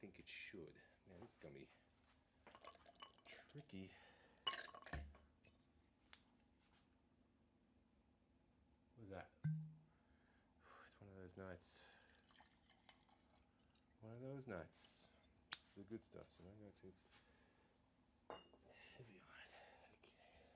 think it should. Man, this is gonna be tricky. Look at that. It's one of those nights. One of those nights. This is the good stuff, so I'm going to heavy on it. Okay.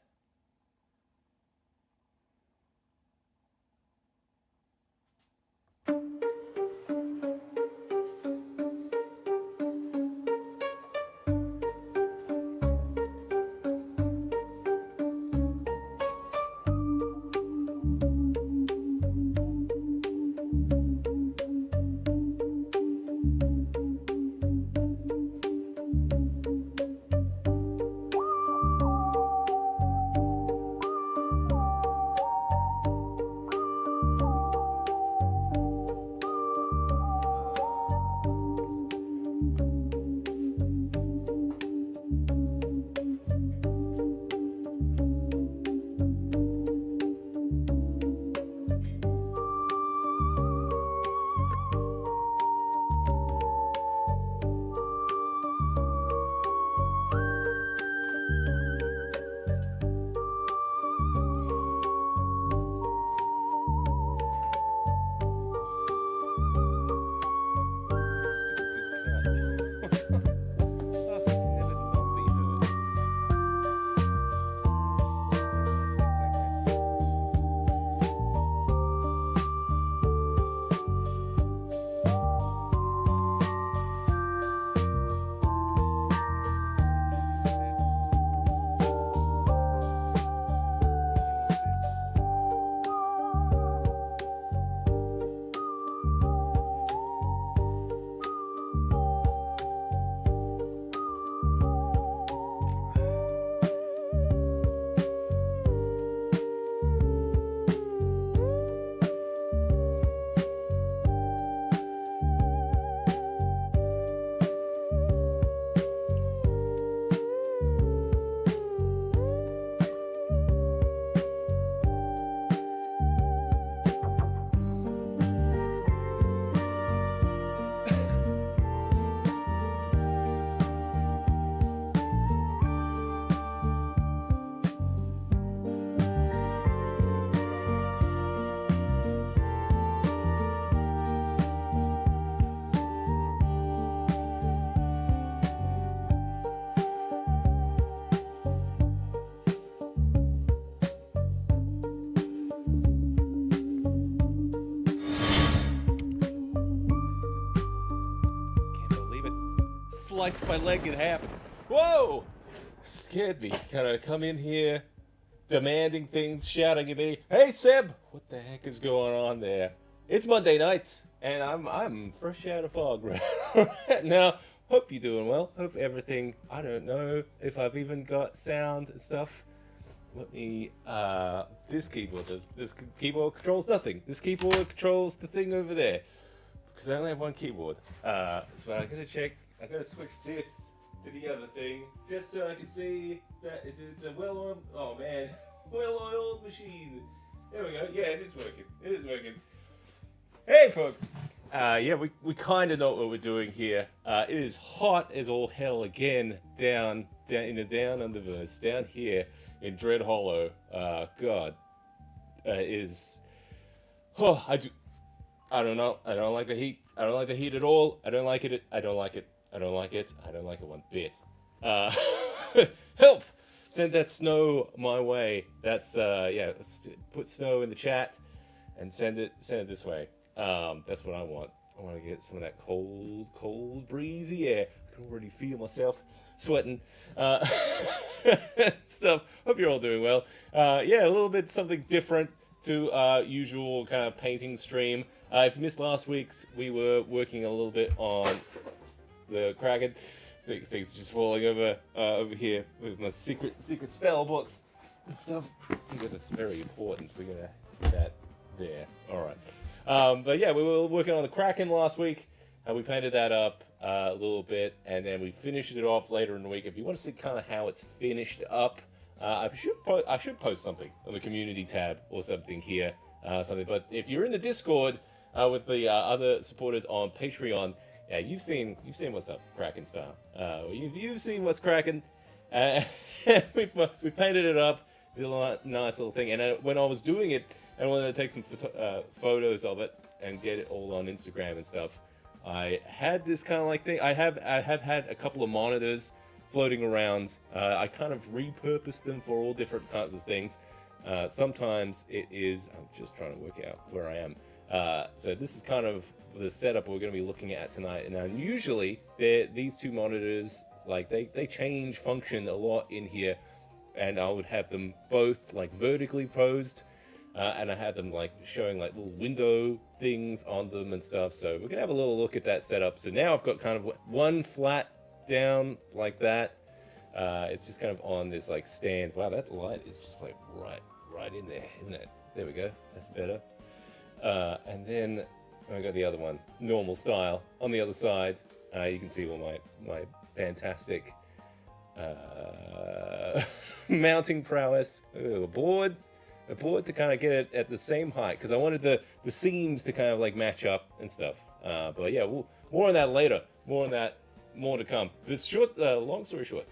Sliced my leg in half. Whoa! Scared me. Kind of come in here, demanding things, shouting at me. Hey, Seb! What the heck is going on there? It's Monday night, and I'm fresh out of fog right now. Hope you're doing well. Hope everything. I don't know if I've even got sound and stuff. Let me. This keyboard does. This keyboard controls nothing. This keyboard controls the thing over there. Because I only have one keyboard. So I gotta check. I gotta switch this to the other thing just so I can see that it's a well-oiled. Oh man, well-oiled machine. There we go. Yeah, it is working. It is working. Hey, folks. Yeah, we kind of know what we're doing here. It is hot as all hell again down in the down underverse down here in Dread Hollow. God, is. Oh, I don't know. I don't like the heat. I don't like the heat at all. I don't like it. I don't like it. I don't like it. I don't like it one bit. Help! Send that snow my way. That's yeah. Let's put snow in the chat and send it this way. That's what I want. I want to get some of that cold, breezy air. I can already feel myself sweating. Stuff. Hope you're all doing well. Yeah, a little bit something different to usual kind of painting stream. If you missed last week's, we were working a little bit on the Kraken. Things just falling over here with my secret spell books and stuff. I think that's very important. We're gonna put that there. All right. But yeah, we were working on the Kraken last week. We painted that up a little bit, and then we finished it off later in the week. If you want to see kind of how it's finished up, I should post something on the community tab or something here. But if you're in the Discord with the other supporters on Patreon, Yeah, you've seen what's up, Kraken style. You've seen what's cracking. Uh, we painted it up, did a nice little thing, and when I was doing it, I wanted to take some photos of it and get it all on Instagram and stuff. I had this kind of like thing. I have had a couple of monitors floating around. I kind of repurposed them for all different kinds of things. Sometimes it is. I'm just trying to work out where I am. So this is kind of the setup we're going to be looking at tonight. And usually these two monitors, like they change function a lot in here, and I would have them both like vertically posed. And I had them like showing like little window things on them and stuff. So we're gonna have a little look at that setup. So now I've got kind of one flat down like that. It's just kind of on this like stand. Wow, that light is just like right in there, isn't it? There we go. That's better. And then I got the other one, normal style, on the other side. You can see all my fantastic mounting prowess. A board to kind of get it at the same height, because I wanted the seams to kind of like match up and stuff. But yeah, more on that later. More to come. This long story short,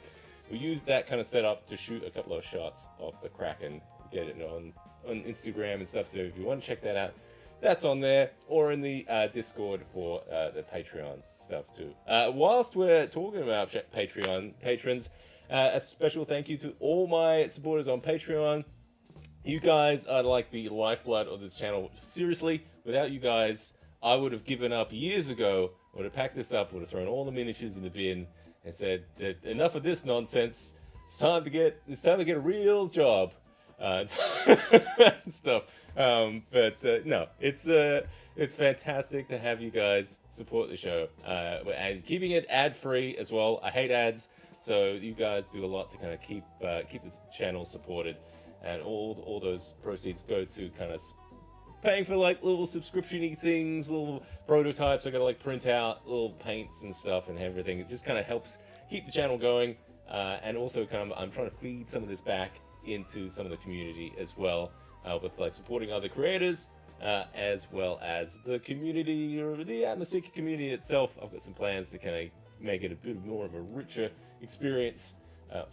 we used that kind of setup to shoot a couple of shots of the Kraken, get it on Instagram and stuff. So if you want to check that out, that's on there, or in the Discord for the Patreon stuff too. Whilst we're talking about Patreon patrons, a special thank you to all my supporters on Patreon. You guys are like the lifeblood of this channel. Seriously, without you guys, I would have given up years ago. I would have packed this up, would have thrown all the miniatures in the bin, and said, "Enough of this nonsense. It's time to get a real job." Stuff. No, it's fantastic to have you guys support the show, and keeping it ad-free as well. I hate ads, so you guys do a lot to kind of keep this channel supported. And all those proceeds go to kind of paying for like little subscription-y things, little prototypes I gotta like print out, little paints and stuff and everything. It just kind of helps keep the channel going, and also kind of I'm trying to feed some of this back into some of the community as well, with like supporting other creators, as well as the community or the Atmoseeker community itself. I've got some plans to kind of make it a bit more of a richer experience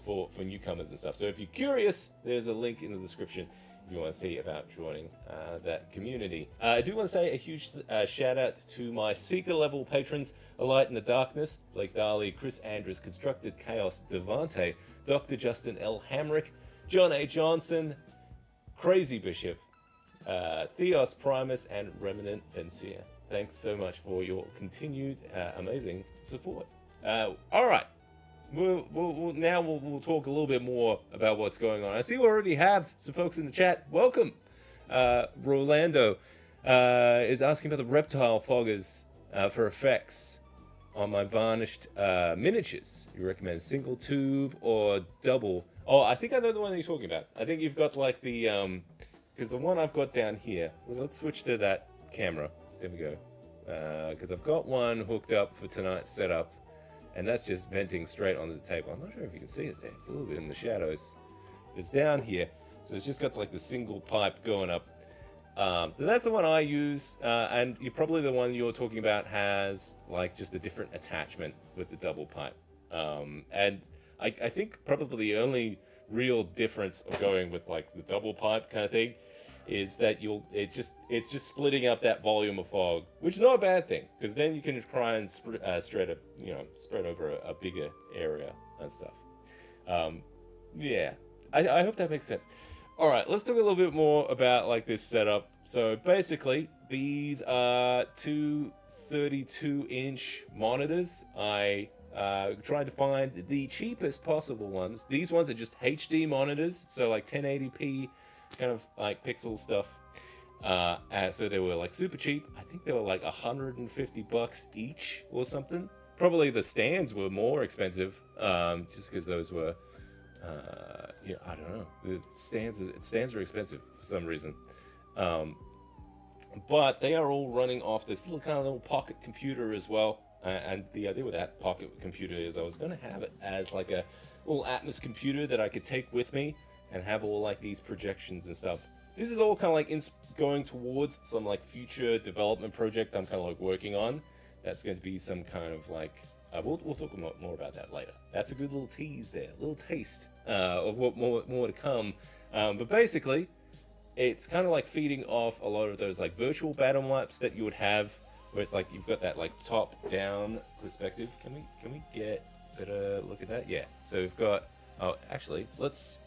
for newcomers and stuff. So if you're curious, there's a link in the description if you want to see about joining that community. I do want to say a huge shout out to my Seeker level patrons: A Light in the Darkness, Blake Darley, Chris Andrews, Constructed Chaos, Devante, Dr. Justin L. Hamrick, John A. Johnson, Crazy Bishop, Theos Primus, and Remnant Vencia. Thanks so much for your continued amazing support. All right. We'll talk a little bit more about what's going on. I see we already have some folks in the chat. Welcome. Rolando is asking about the reptile foggers for effects on my varnished miniatures. You recommend single tube or double? Oh, I think I know the one that you're talking about. I think you've got like the because the one I've got down here. Well, let's switch to that camera. There we go. Because I've got one hooked up for tonight's setup. And that's just venting straight onto the table. I'm not sure if you can see it there. It's a little bit in the shadows. It's down here. So it's just got like the single pipe going up. So that's the one I use. And probably the one you're talking about has like just a different attachment with the double pipe. And I think probably the only real difference of going with like the double pipe kind of thing is that it's just splitting up that volume of fog, which is not a bad thing, because then you can try and spread over a bigger area and stuff. Yeah, I hope that makes sense. All right, let's talk a little bit more about like this setup. So basically, these are two 32-inch monitors. I tried to find the cheapest possible ones. These ones are just HD monitors, so like 1080p kind of like pixel stuff. So they were like super cheap. I think they were like $150 each or something. Probably the stands were more expensive, just because those were, I don't know. The stands are expensive for some reason. But they are all running off this little pocket computer as well. And the idea with that pocket computer is I was going to have it as like a little Atmos computer that I could take with me and have all like these projections and stuff. This is all kind of like going towards some like future development project I'm kind of like working on, That's going to be some kind of like, we'll talk more about that later. That's a good little tease there, a little taste of what more to come. But basically, it's kind of like feeding off a lot of those like virtual battle maps that you would have, where it's like you've got that like top-down perspective. Can we get a better look at that? Yeah. So we've got. Oh, actually, let's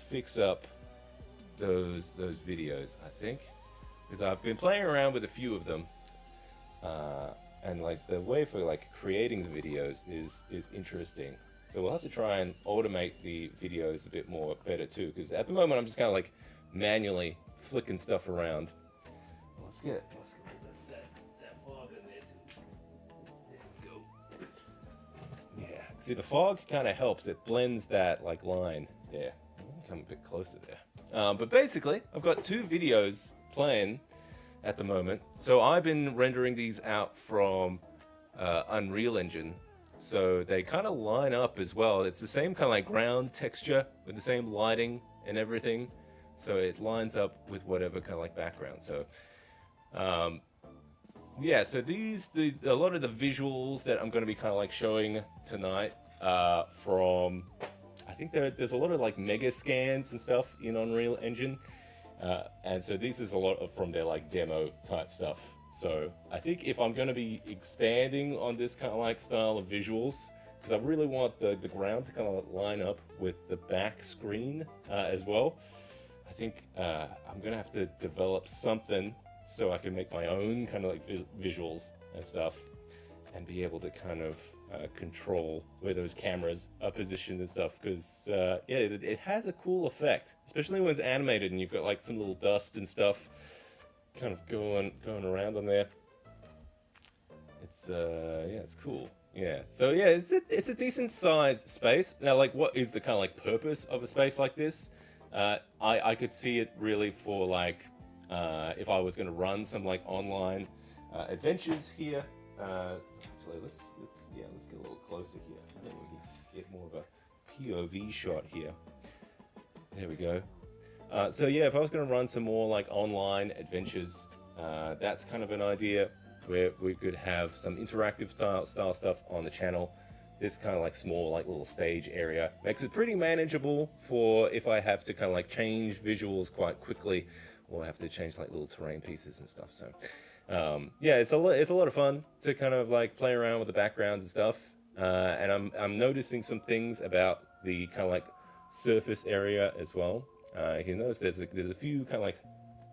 fix up those videos. I think because I've been playing around with a few of them. And like the way for like creating the videos is interesting. So we'll have to try and automate the videos a bit more better too, because at the moment I'm just kind of like manually flicking stuff around. Let's get that fog in there too. There we go. Yeah. See, the fog kind of helps. It blends that like line there. Come a bit closer there. But basically, I've got 2 videos playing at the moment. So I've been rendering these out from Unreal Engine. So they kind of line up as well. It's the same kind of like ground texture with the same lighting and everything. So it lines up with whatever kind of like background. So yeah, so a lot of the visuals that I'm going to be kind of like showing tonight from, I think there's a lot of like mega scans and stuff in Unreal Engine. And so this is a lot of from their like demo type stuff. So I think if I'm going to be expanding on this kind of like style of visuals, because I really want the ground to kind of line up with the back screen as well, I think I'm going to have to develop something so I can make my own kind of like visuals and stuff and be able to kind of control where those cameras are positioned and stuff, because yeah, it has a cool effect, especially when it's animated and you've got like some little dust and stuff kind of going around on there. It's yeah, it's cool. Yeah, so yeah, it's a decent sized space. Now, like, what is the kind of like purpose of a space like this? I could see it really for like if I was going to run some like online adventures here. Actually, let's get a little closer here. Maybe we can get more of a POV shot here. There we go. So yeah, if I was going to run some more like online adventures, that's kind of an idea where we could have some interactive style stuff on the channel. This kind of like small like little stage area makes it pretty manageable for if I have to kind of like change visuals quite quickly, or have to change like little terrain pieces and stuff. So yeah, it's a lot of fun to kind of like play around with the backgrounds and stuff. And I'm noticing some things about the kind of like surface area as well. You can notice there's a few kind of like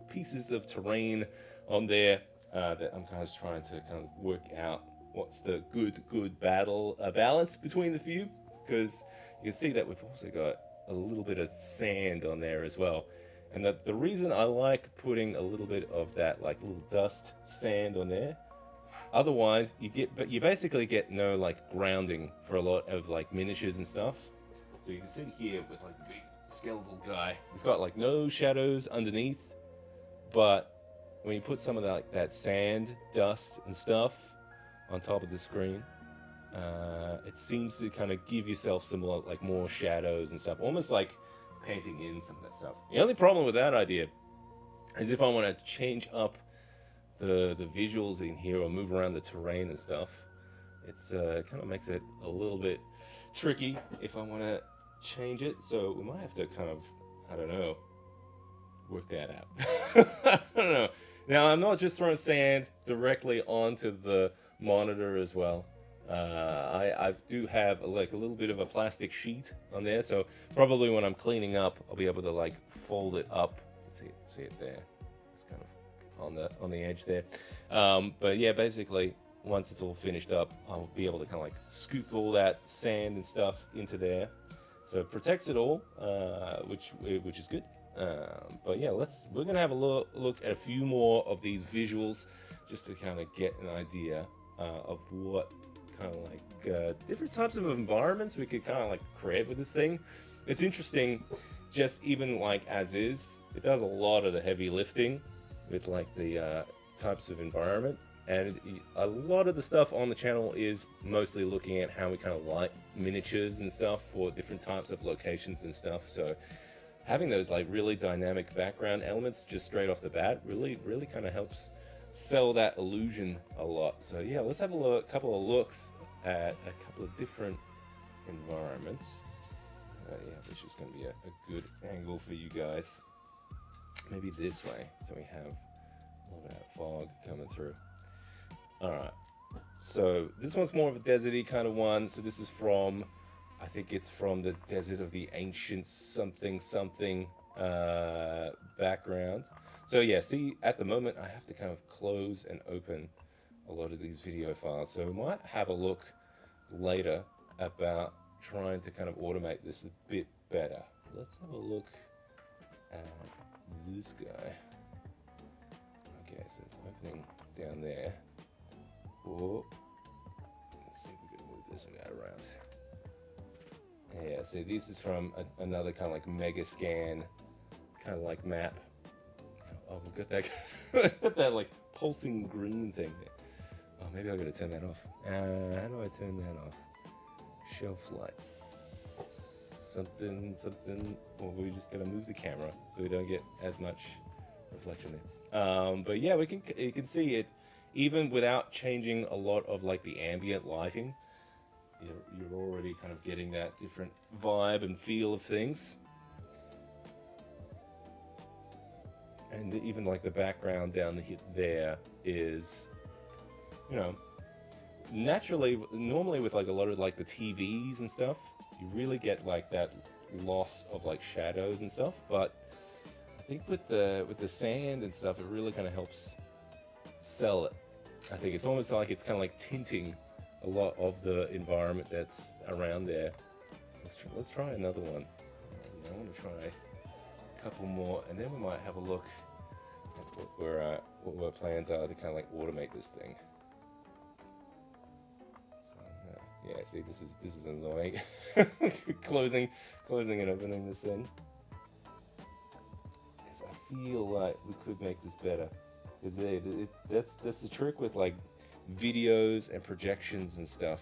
pieces of terrain on there that I'm kind of trying to kind of work out what's the good balance between the few, because you can see that we've also got a little bit of sand on there as well. And the reason I like putting a little bit of that like little dust sand on there, otherwise you basically get no like grounding for a lot of like miniatures and stuff. So you can see here with like the big skeletal guy, he's got like no shadows underneath, but when you put some of that sand, dust and stuff on top of the screen, it seems to kind of give yourself some like more shadows and stuff, almost like painting in some of that stuff. The only problem with that idea is if I want to change up the visuals in here or move around the terrain and stuff, it's kind of makes it a little bit tricky if I want to change it. So we might have to kind of, I don't know, work that out. I don't know. Now, I'm not just throwing sand directly onto the monitor as well. I do have like a little bit of a plastic sheet on there, so probably when I'm cleaning up, I'll be able to like fold it up. See it there. It's kind of on the edge there. But yeah, basically, once it's all finished up, I'll be able to kind of like scoop all that sand and stuff into there, so it protects it all, which is good. But yeah, we're gonna have a look at a few more of these visuals just to kind of get an idea of what kind of like different types of environments we could kind of like create with this thing. It's interesting, just even like as is, it does a lot of the heavy lifting with like the types of environment, and a lot of the stuff on the channel is mostly looking at how we kind of light miniatures and stuff for different types of locations and stuff. So having those like really dynamic background elements just straight off the bat really kind of helps sell that illusion a lot. So yeah, let's have a look, couple of looks at a couple of different environments. Yeah, this is going to be a good angle for you guys. Maybe this way, so we have a little bit of that fog coming through. Alright, so this one's more of a deserty kind of one. So this is from, I think it's from the Desert of the Ancients something background. So yeah, see, at the moment I have to kind of close and open a lot of these video files. So we might have a look later about trying to kind of automate this a bit better. Let's have a look at this guy. Okay, so it's opening down there. Oh, let's see if we can move this guy around. Yeah, so this is from another kind of like mega scan kind of like map. Oh, we've got that, got that like pulsing green thing there. Oh, maybe I gotta turn that off. How do I turn that off? Shelf lights. Something. Or we're just gonna move the camera so we don't get as much reflection there. But yeah, you can see it even without changing a lot of like the ambient lighting. You're already kind of getting that different vibe and feel of things. And even like the background down there is, you know, normally with like a lot of like the TVs and stuff, you really get like that loss of like shadows and stuff. But I think with the sand and stuff, it really kind of helps sell it. I think it's almost like it's kind of like tinting a lot of the environment that's around there. Let's try another one. I want to try a couple more, and then we might have a look at what our plans are to kind of like automate this thing. So, yeah, see, this is annoying. closing and opening this thing, because I feel like we could make this better. Because that's the trick with like videos and projections and stuff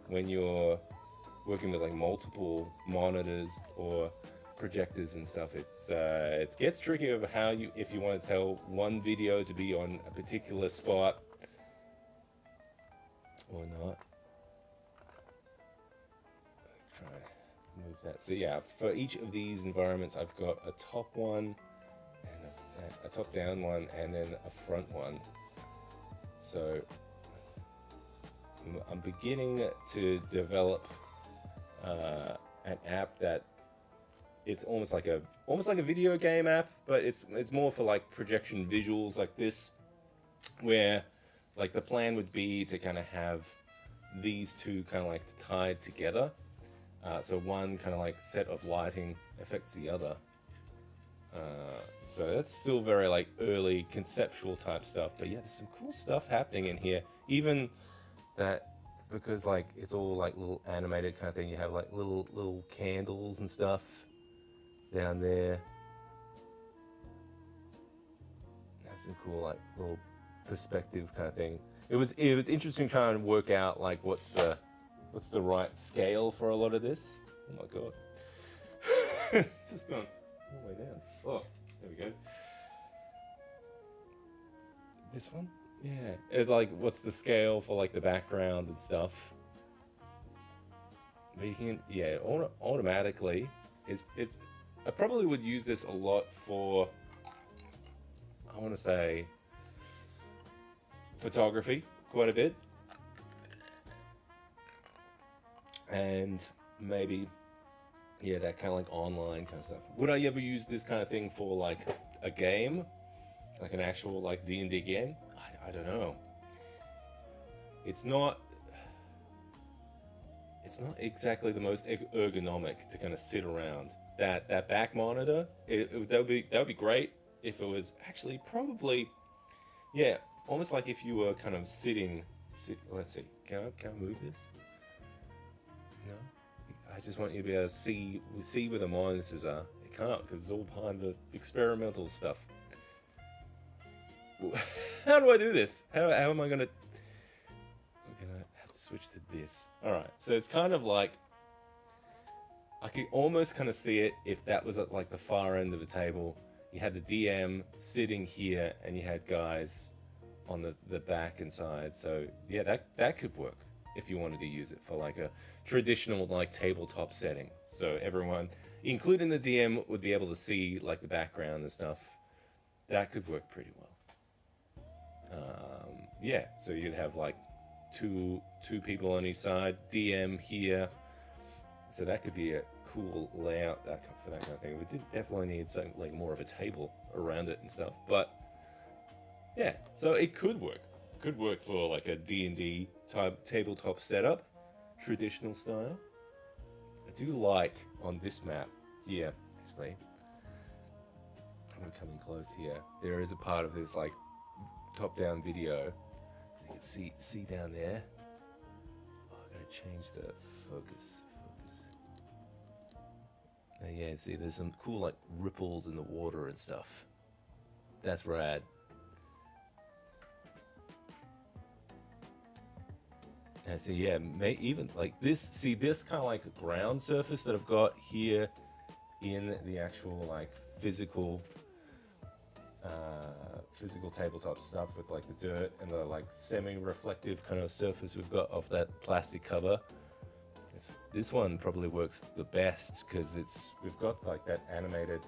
when you're working with like multiple monitors or projectors and stuff. It gets tricky of how if you want to tell one video to be on a particular spot or not. Try to move that. So yeah, for each of these environments I've got a top one and a top down one and then a front one. So I'm beginning to develop an app that it's almost like a video game app, but it's more for like projection visuals like this, where like the plan would be to kind of have these two kind of like tied together. So one kind of like set of lighting affects the other. So that's still very like early conceptual type stuff, but yeah, there's some cool stuff happening in here. Even that, because like it's all like little animated kind of thing. You have like little candles and stuff down there. That's some cool like little perspective kind of thing. It was interesting trying to work out like what's the right scale for a lot of this. Oh my god. It's just gone all the way down. Oh, there we go. This one? Yeah. It's like, what's the scale for like the background and stuff? But you can, yeah, automatically. I probably would use this a lot for, I want to say, photography quite a bit. And maybe, yeah, that kind of like online kind of stuff. Would I ever use this kind of thing for like a game? Like an actual like D&D game? I don't know. It's not exactly the most ergonomic to kind of sit around. That back monitor, that would be great if it was actually probably, yeah, almost like if you were kind of sitting. Let's see, can I move this? No, I just want you to be able to see where the monitors are. It can't, because it's all behind the experimental stuff. How do I do this? How am I gonna? I'm gonna have to switch to this. All right, so it's kind of like I could almost kind of see it if that was at like the far end of the table. You had the DM sitting here, and you had guys on the back and side. So yeah, that could work if you wanted to use it for like a traditional like tabletop setting. So everyone, including the DM, would be able to see like the background and stuff. That could work pretty well. Yeah, so you'd have like two people on each side, DM here. So that could be a cool layout for that kind of thing. We did definitely need something like more of a table around it and stuff. But yeah, so it could work. Could work for like a D&D type tabletop setup, traditional style. I do like on this map here, actually. I'm coming close here. There is a part of this like top-down video. You can see down there. Oh, I gotta change the focus. Yeah, see, there's some cool like ripples in the water and stuff. That's rad. And see, yeah, even like this. See this kind of like ground surface that I've got here in the actual like physical tabletop stuff with like the dirt and the like semi-reflective kind of surface we've got off that plastic cover. This one probably works the best because we've got like that animated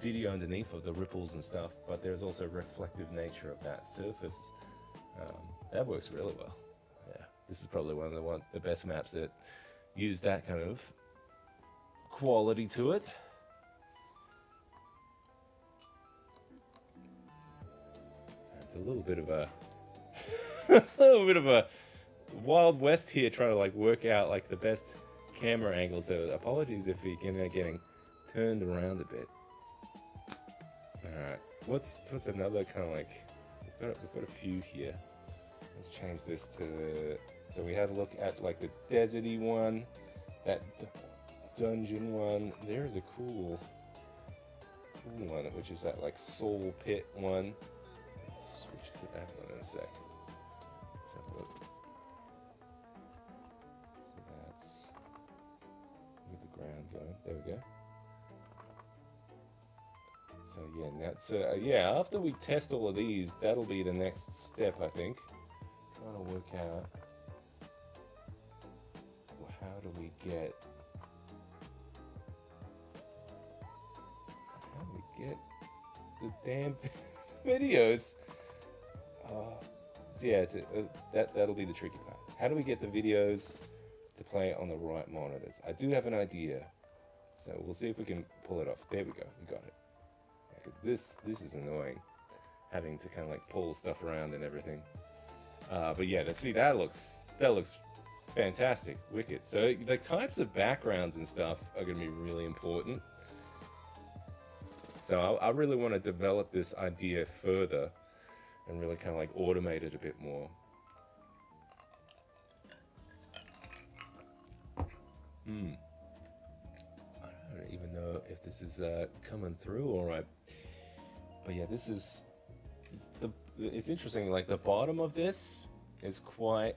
video underneath of the ripples and stuff, but there's also reflective nature of that surface. That works really well. Yeah, this is probably one of the best maps that use that kind of quality to it. So it's a little bit of a Wild West here, trying to like work out like the best camera angle. So apologies if you're getting turned around a bit. All right, what's another kind of like we've got a few here. Let's change this to, so we had a look at like the deserty one, that dungeon one. There's a cool one, which is that like soul pit one. Let's switch to that one in a sec. Let's have a look. Ground going. There we go. So yeah, that's yeah. After we test all of these, that'll be the next step, I think. Trying to work out how do we get the damn videos. Yeah, that'll be the tricky part. How do we get the videos to play on the right monitors? I do have an idea, so we'll see if we can pull it off. There we go, we got it. Because this is annoying, having to kind of like pull stuff around and everything. But yeah, that looks fantastic, wicked. So the types of backgrounds and stuff are going to be really important. So I really want to develop this idea further and really kind of like automate it a bit more. I don't even know if this is coming through all right. But yeah, it's interesting. Like the bottom of this is quite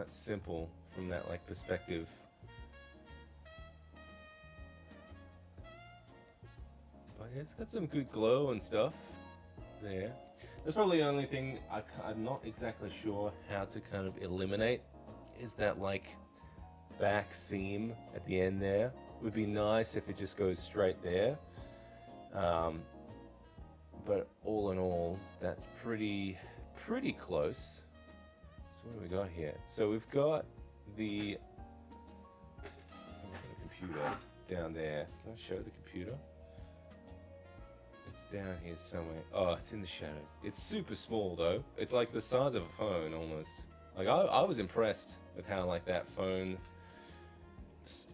simple from that like perspective. But it's got some good glow and stuff there. That's probably the only thing I'm not exactly sure how to kind of eliminate is that like back seam at the end there. Would be nice if it just goes straight there. But all in all, that's pretty close. So what do we got here? So we've got the computer down there. Can I show the computer? It's down here somewhere. Oh, it's in the shadows. It's super small though. It's like the size of a phone almost. Like I was impressed with how like that phone.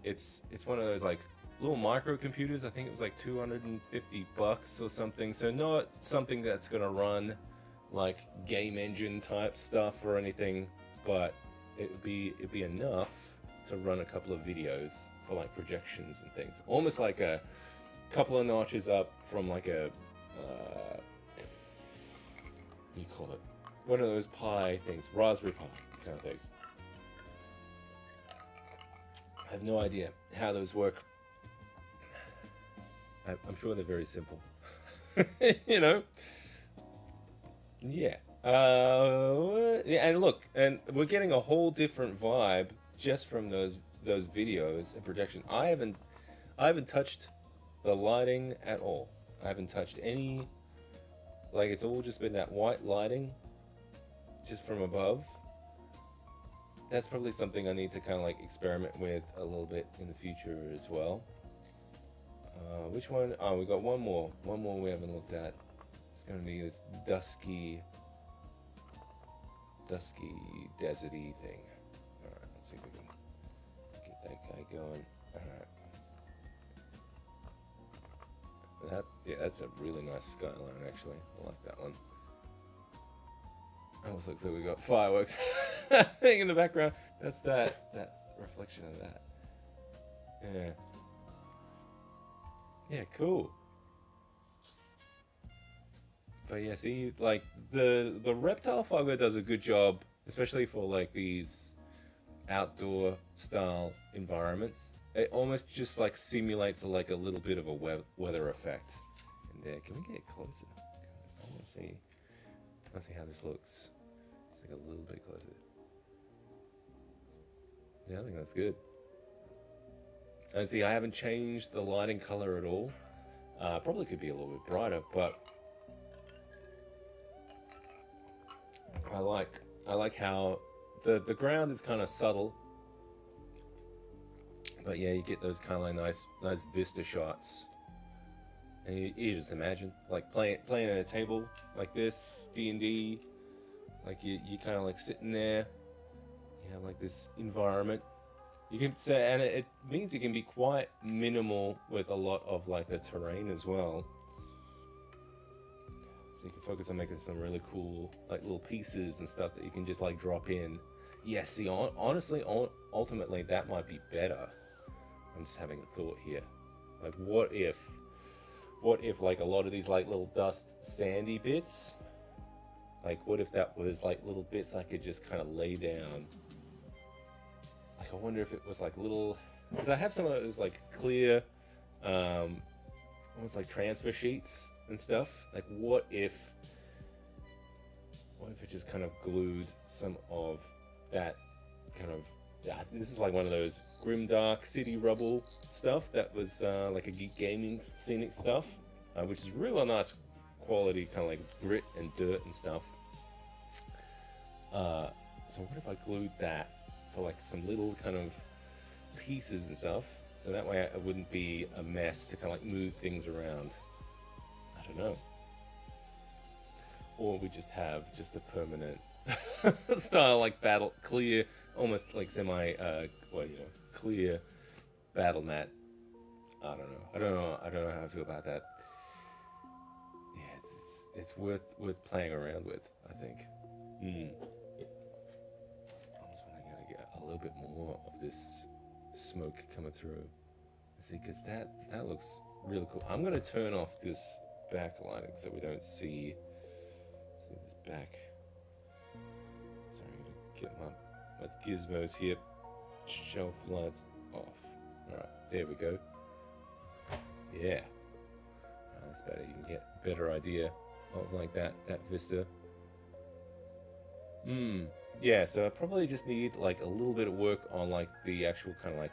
It's one of those like little microcomputers. I think it was like $250 or something. So not something that's gonna run like game engine type stuff or anything, but it'd be enough to run a couple of videos for like projections and things. Almost like a couple of notches up from like a what do you call it? One of those Pi things, Raspberry Pi kind of things. I have no idea how those work. I'm sure they're very simple. You know? Yeah. Yeah, and look, and we're getting a whole different vibe just from those videos and projection. I haven't touched the lighting at all. I haven't touched any, like it's all just been that white lighting just from above. That's probably something I need to kind of like experiment with a little bit in the future as well. Which one? Oh, we got one more. One more we haven't looked at. It's gonna be this dusky, deserty thing. All right, let's see if we can get that guy going. All right. That's a really nice skyline actually. I like that one. Almost looks like we got fireworks in the background. That's that reflection of that. Yeah. Yeah, cool. But yeah, see, like the reptile fogger does a good job, especially for like these outdoor style environments. It almost just like simulates like a little bit of a weather effect. And there, can we get closer? I want to see. Let's see how this looks. Just like a little bit closer. Yeah, I think that's good. And see, I haven't changed the lighting color at all. Probably could be a little bit brighter, but I like how the ground is kind of subtle. But yeah, you get those kind of like nice vista shots. And you just imagine like playing at a table like this, D&D, like you kind of like sitting there, you have like this environment. You can say, and it means you can be quite minimal with a lot of like the terrain as well. So you can focus on making some really cool like little pieces and stuff that you can just like drop in. Yeah, see, honestly, ultimately that might be better. I'm just having a thought here. Like, what if like a lot of these like little dust sandy bits, like what if that was like little bits I could just kind of lay down. Like I wonder if it was like little, because I have some of those like clear almost like transfer sheets and stuff. Like what if it just kind of glued some of that kind of, yeah, this is like one of those grimdark city rubble stuff that was like a Geek Gaming scenic stuff, which is really nice quality, kind of like grit and dirt and stuff. So what if I glued that to like some little kind of pieces and stuff, so that way it wouldn't be a mess to kind of like move things around. I don't know. Or we just have just a permanent style like battle clear, almost like semi clear battle mat. I don't know how I feel about that. Yeah, it's worth playing around with, I think. I just want to get a little bit more of this smoke coming through. See, because that looks really cool. I'm gonna turn off this backlighting so we don't see this back. Sorry, I'm gonna get my gizmos here. Shelf lights off. Alright, there we go. Yeah. That's better. You can get a better idea of like that vista. Yeah, so I probably just need like a little bit of work on like the actual kind of like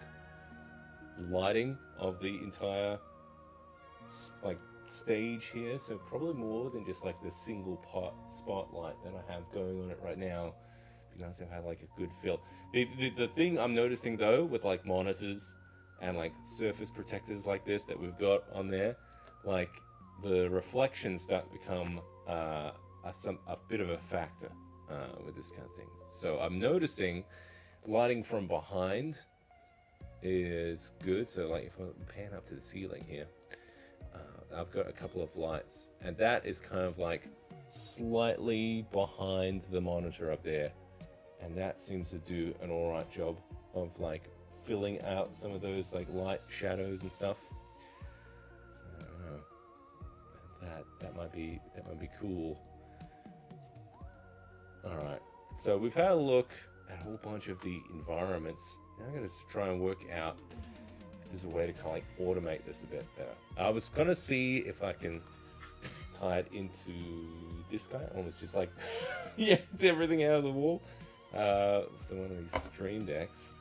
lighting of the entire like stage here. So probably more than just like the single pot spotlight that I have going on it right now. Be nice if I had like a good feel. The thing I'm noticing though with like monitors and like surface protectors like this that we've got on there, like the reflections start to become a bit of a factor with this kind of thing. So I'm noticing lighting from behind is good. So like if we pan up to the ceiling here, I've got a couple of lights, and that is kind of like slightly behind the monitor up there, and that seems to do an alright job of like filling out some of those like light shadows and stuff. So I don't know. That might be cool. Alright, so we've had a look at a whole bunch of the environments. Now I'm going to try and work out if there's a way to kind of like automate this a bit better. I was going to see if I can tie it into this guy, almost just like yanked everything out of the wall. So one of these stream decks.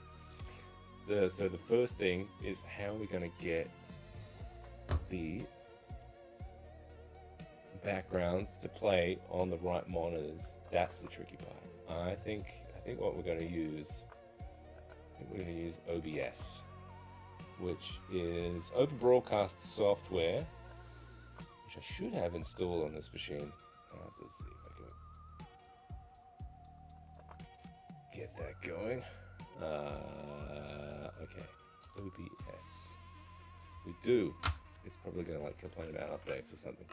So the first thing is how we're going to get the backgrounds to play on the right monitors. That's the tricky part. I think what we're going to use, OBS, which is Open Broadcast software, which I should have installed on this machine. Let's see if I can get that going. Okay, OBS. We do. It's probably gonna like complain about updates or something.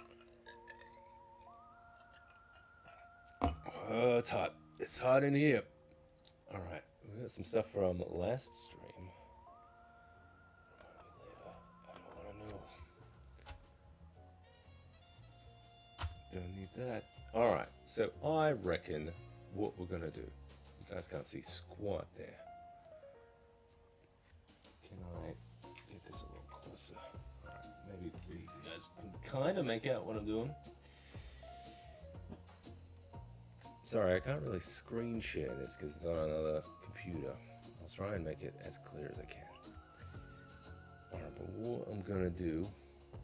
Oh, it's hot. It's hot in here. All right, we got some stuff from last stream. Remind me later. I don't want to know. Don't need that. All right, so I reckon what we're gonna do. You guys can't see squat there. Can I get this a little closer? All right, maybe you guys can kind of make out what I'm doing. Sorry, I can't really screen share this because it's on another computer. I'll try and make it as clear as I can. Alright, but what I'm gonna do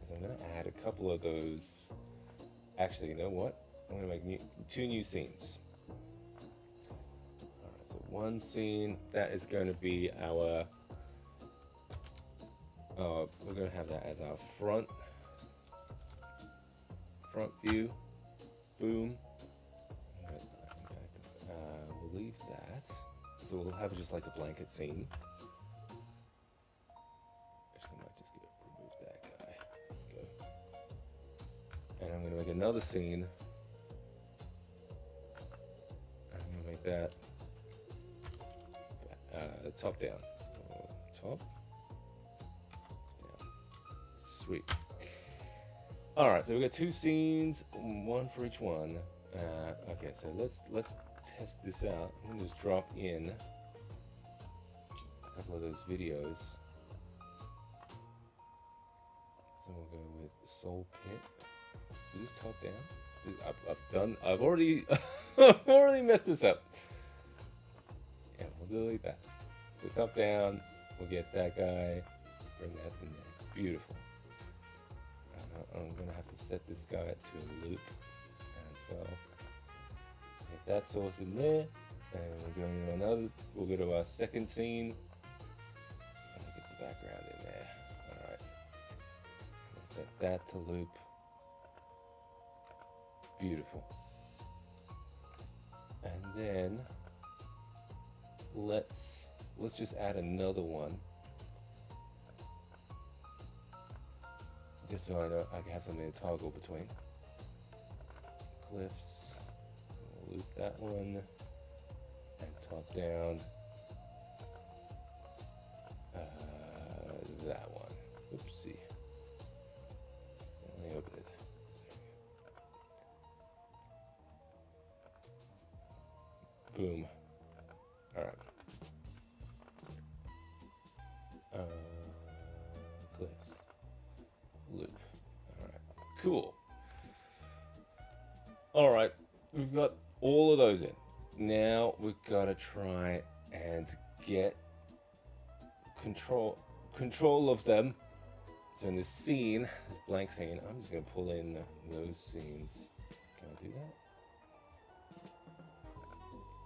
is I'm gonna add a couple of those. Actually, you know what? I'm gonna make two new scenes. Alright, so one scene that is going to be our. We're gonna have that as our front view. Boom. We'll leave that. So we'll have just like a blanket scene. Actually, I might just remove that guy. Go. And I'm going to make another scene. I'm going to make that top down. Top down. Sweet. Alright, so we've got two scenes, one for each one. Okay, so let's test this out. I'm gonna just drop in a couple of those videos. So we'll go with Soul Pit. Is this top down? I've already I've already messed this up. Yeah, we'll delete that. So top down, we'll get that guy, bring that in there. Beautiful. I'm gonna have to set this guy to a loop as well. Get that source in there, and we're going to another. We'll go to our second scene, and get the background in there. All right. Set that to loop. Beautiful. And then let's just add another one, just so I know I can have something to toggle between. Cliffs. Loop that one, and top down that one. Oopsie. Let me open it. Boom. Alright. Cliffs. Loop. Alright. Cool. Alright. We've got all of those in. Now we've got to try and get control of them. So in this scene, this blank scene, I'm just going to pull in those scenes. Can I do that?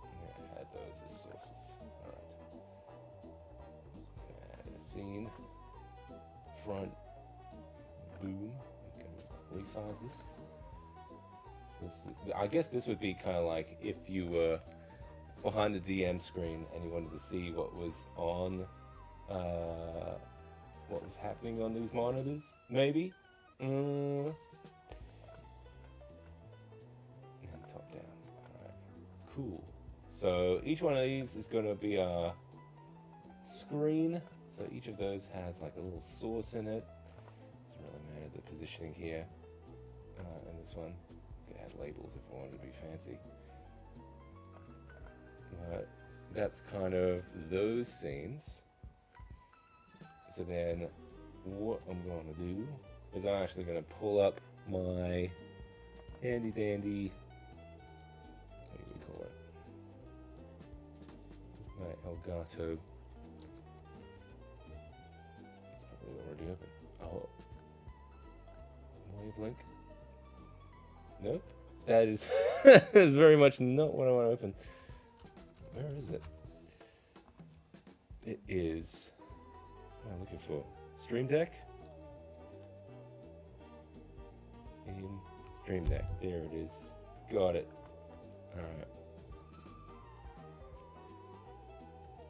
I'm going to add those as sources. Alright. Add a scene. Front. Boom. Okay. Resize this. I guess this would be kind of like if you were behind the DM screen and you wanted to see what was on, what was happening on these monitors, maybe. And top down. Alright. Cool. So each one of these is going to be a screen. So each of those has like a little source in it. Doesn't really matter the positioning here. And this one. Add labels if I wanted to be fancy. But that's kind of those scenes. So then what I'm going to do is I'm actually going to pull up my Handy dandy. What do we call it? My Elgato. It's probably already open. Oh. Wavelink? Nope. That is, that is very much not what I want to open. Where is it? It is. What am I looking for? Stream Deck? In Stream Deck. There it is. Got it. Alright.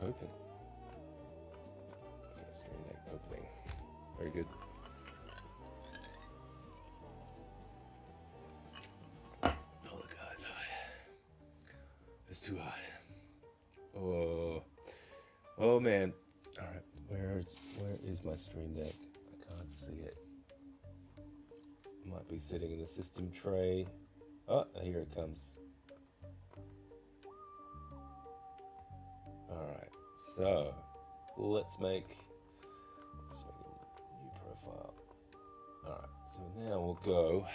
Open. Okay, Stream Deck opening. Very good. Oh, God, it's hot. It's too hot. Oh. Oh, man. Alright, where is my Stream Deck? I can't see it. Might be sitting in the system tray. Oh, here it comes. Alright, so let's make a new profile. Alright, so now we'll go.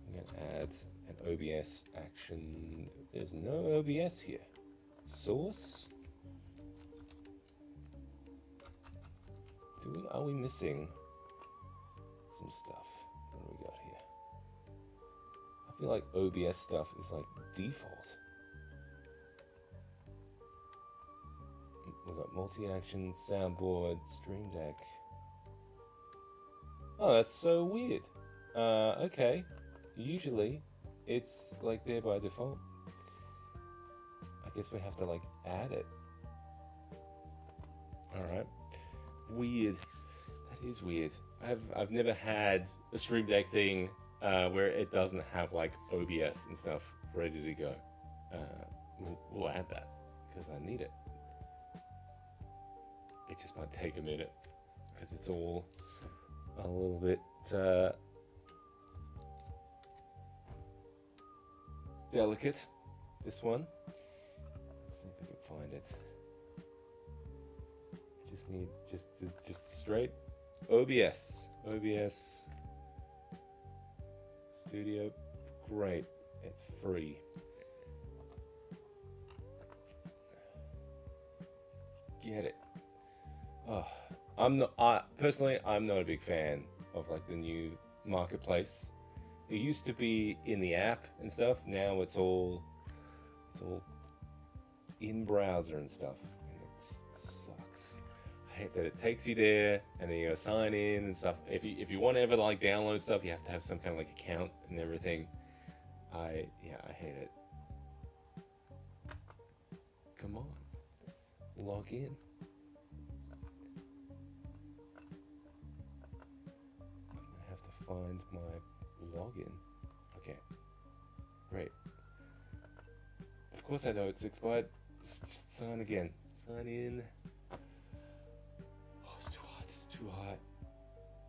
I'm gonna add an OBS action. There's no OBS here. Source? Are we missing some stuff? What do we got here? I feel like OBS stuff is like default. We got multi-action, soundboard, Stream Deck. Oh, that's so weird. Okay. Usually, it's like there by default. I guess we have to like add it. Alright. Weird. That is weird. I've never had a Stream Deck thing where it doesn't have like OBS and stuff ready to go. We'll add that because I need it. It just might take a minute because it's all a little bit delicate. This one. Let's see if we can find it. Just need just straight OBS Studio. Great, it's free. Get it. Oh, personally I'm not a big fan of like the new marketplace. It used to be in the app and stuff. Now it's all in browser and stuff, and it sucks. I hate that it takes you there and then you gotta sign in and stuff. If you want to ever like download stuff, you have to have some kind of like account and everything. I hate it. Come on, log in. I'm gonna have to find my login. Okay, great. Of course I know it's expired. Just sign again. Sign in. Oh, it's too hot. It's too hot.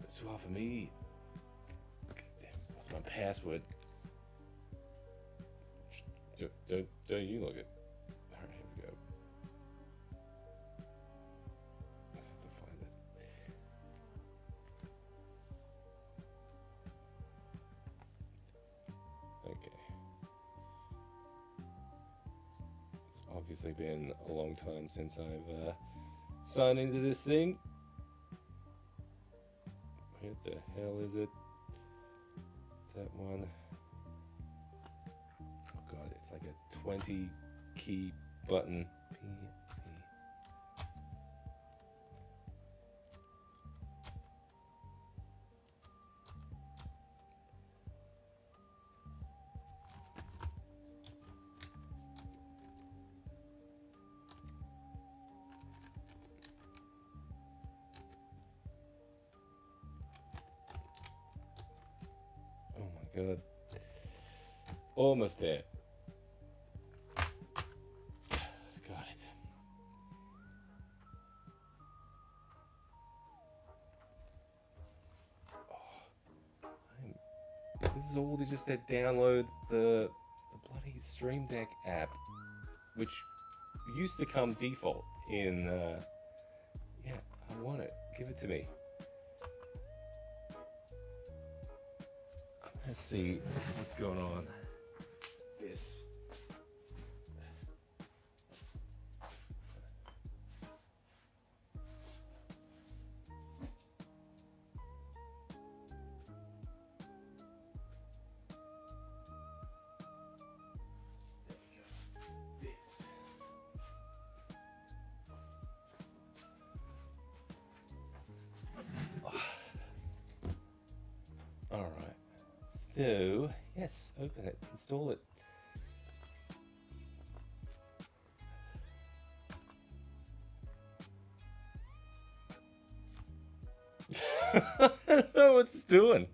It's too hot for me. What's my password? Don't you look it? All right, here we go. I have to find it. Okay. It's obviously been a long time since I've signed into this thing. What the hell is it? That one. Oh god, it's like a 20 key button. God. Almost there. Got it. This is all to just download the bloody Stream Deck app, which used to come default in. Yeah, I want it. Give it to me. Let's see what's going on. This. Alright. So, yes, open it, install it. I don't know what it's doing.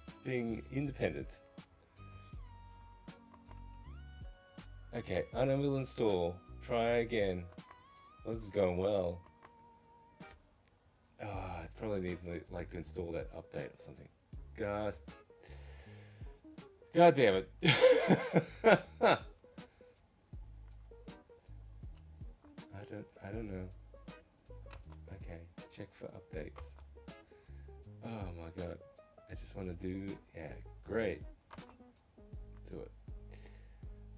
It's being independent. Okay, unable install. Try again. Well, this is going well. Ah, it probably needs like to install that update or something. God damn it. I don't know. Okay, check for updates. Oh my god. I just want to do, yeah, great. Do it.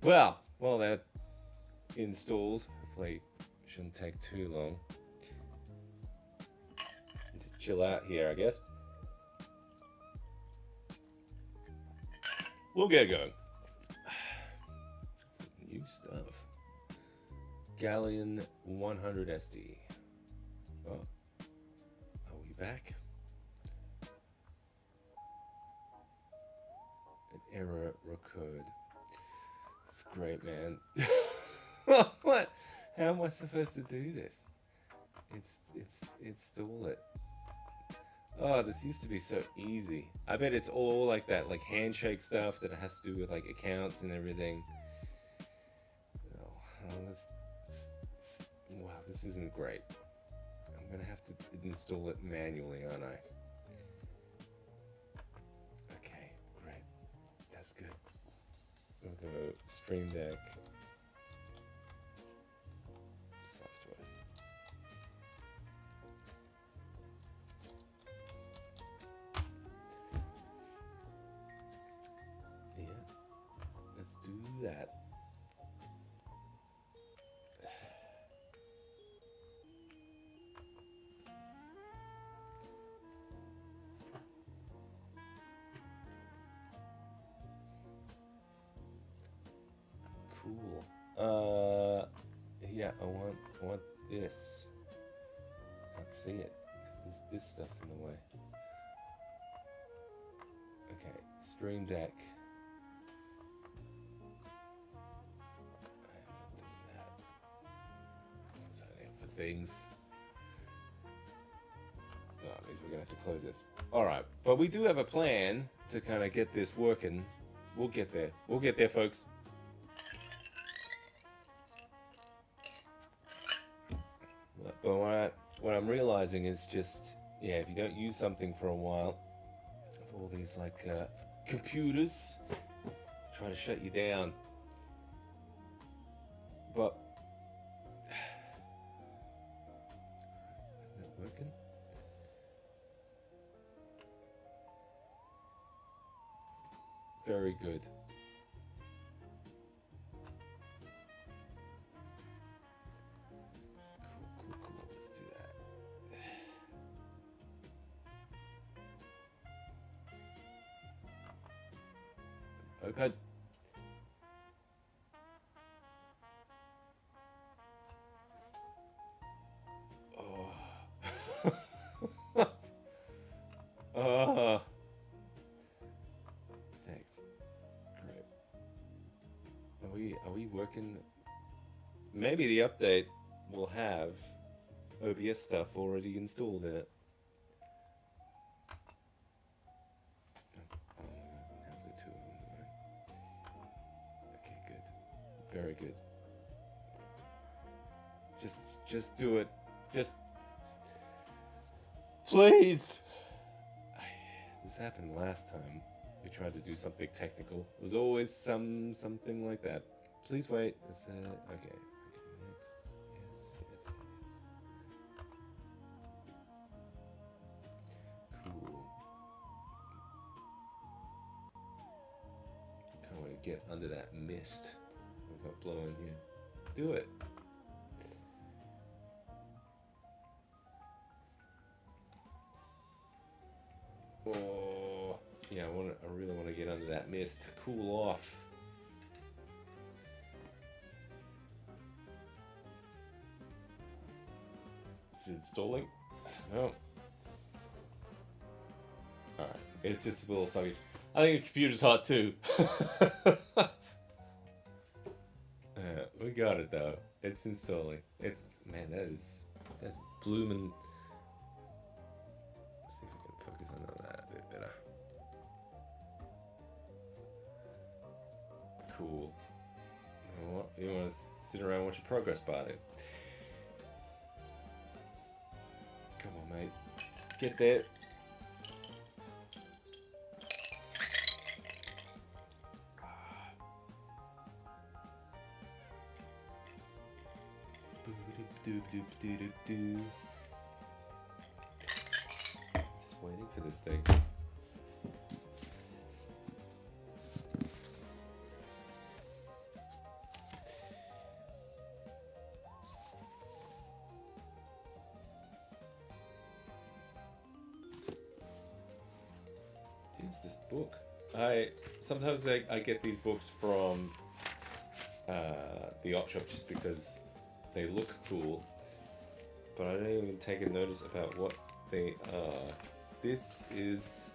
Well, while that installs, hopefully it shouldn't take too long. Just chill out here, I guess. We'll get going. Some new stuff. Galleon 100 SD. Oh, are we back? An error occurred. It's great, man. What? How am I supposed to do this? Install it. Oh, this used to be so easy. I bet it's all like that, like handshake stuff that has to do with like accounts and everything. Wow, this isn't great. I'm gonna have to install it manually, aren't I? Okay, great. That's good. We'll go Stream Deck. Software. Yeah, let's do that. Cool. Yeah, I want this. Can't see it because this stuff's in the way. Okay, Stream Deck. I'm not doing that. Signing up for things. Oh, it means we're gonna have to close this. All right, but we do have a plan to kind of get this working. We'll get there. We'll get there, folks. But what I'm realizing is just, yeah, if you don't use something for a while, all these like computers try to shut you down. But is it working? Very good. Cool. Let's do that. Open. Oh. Thanks. Great. Are we working? Maybe the update will have OBS stuff already installed in it. Oh, now I've got two of them. Okay, good. Very good. Just do it. Just please. This happened last time. We tried to do something technical. It was always something like that. Please wait. Okay. Next. Yes. Cool. get under that mist we've got blowing here. Do it. Oh, yeah, I really want to get under that mist. Cool off. Is it installing? No. Alright, it's just a little sluggish. I think the computer's hot too. We got it though. It's installing. Man, that's blooming. Let's see if we can focus on that a bit better. Cool. You want to sit around and watch a progress bar then? Come on, mate. Get there. Just waiting for this thing. Is this book? Sometimes I get these books from the op shop just because they look cool, but I don't even take a notice about what they are. This is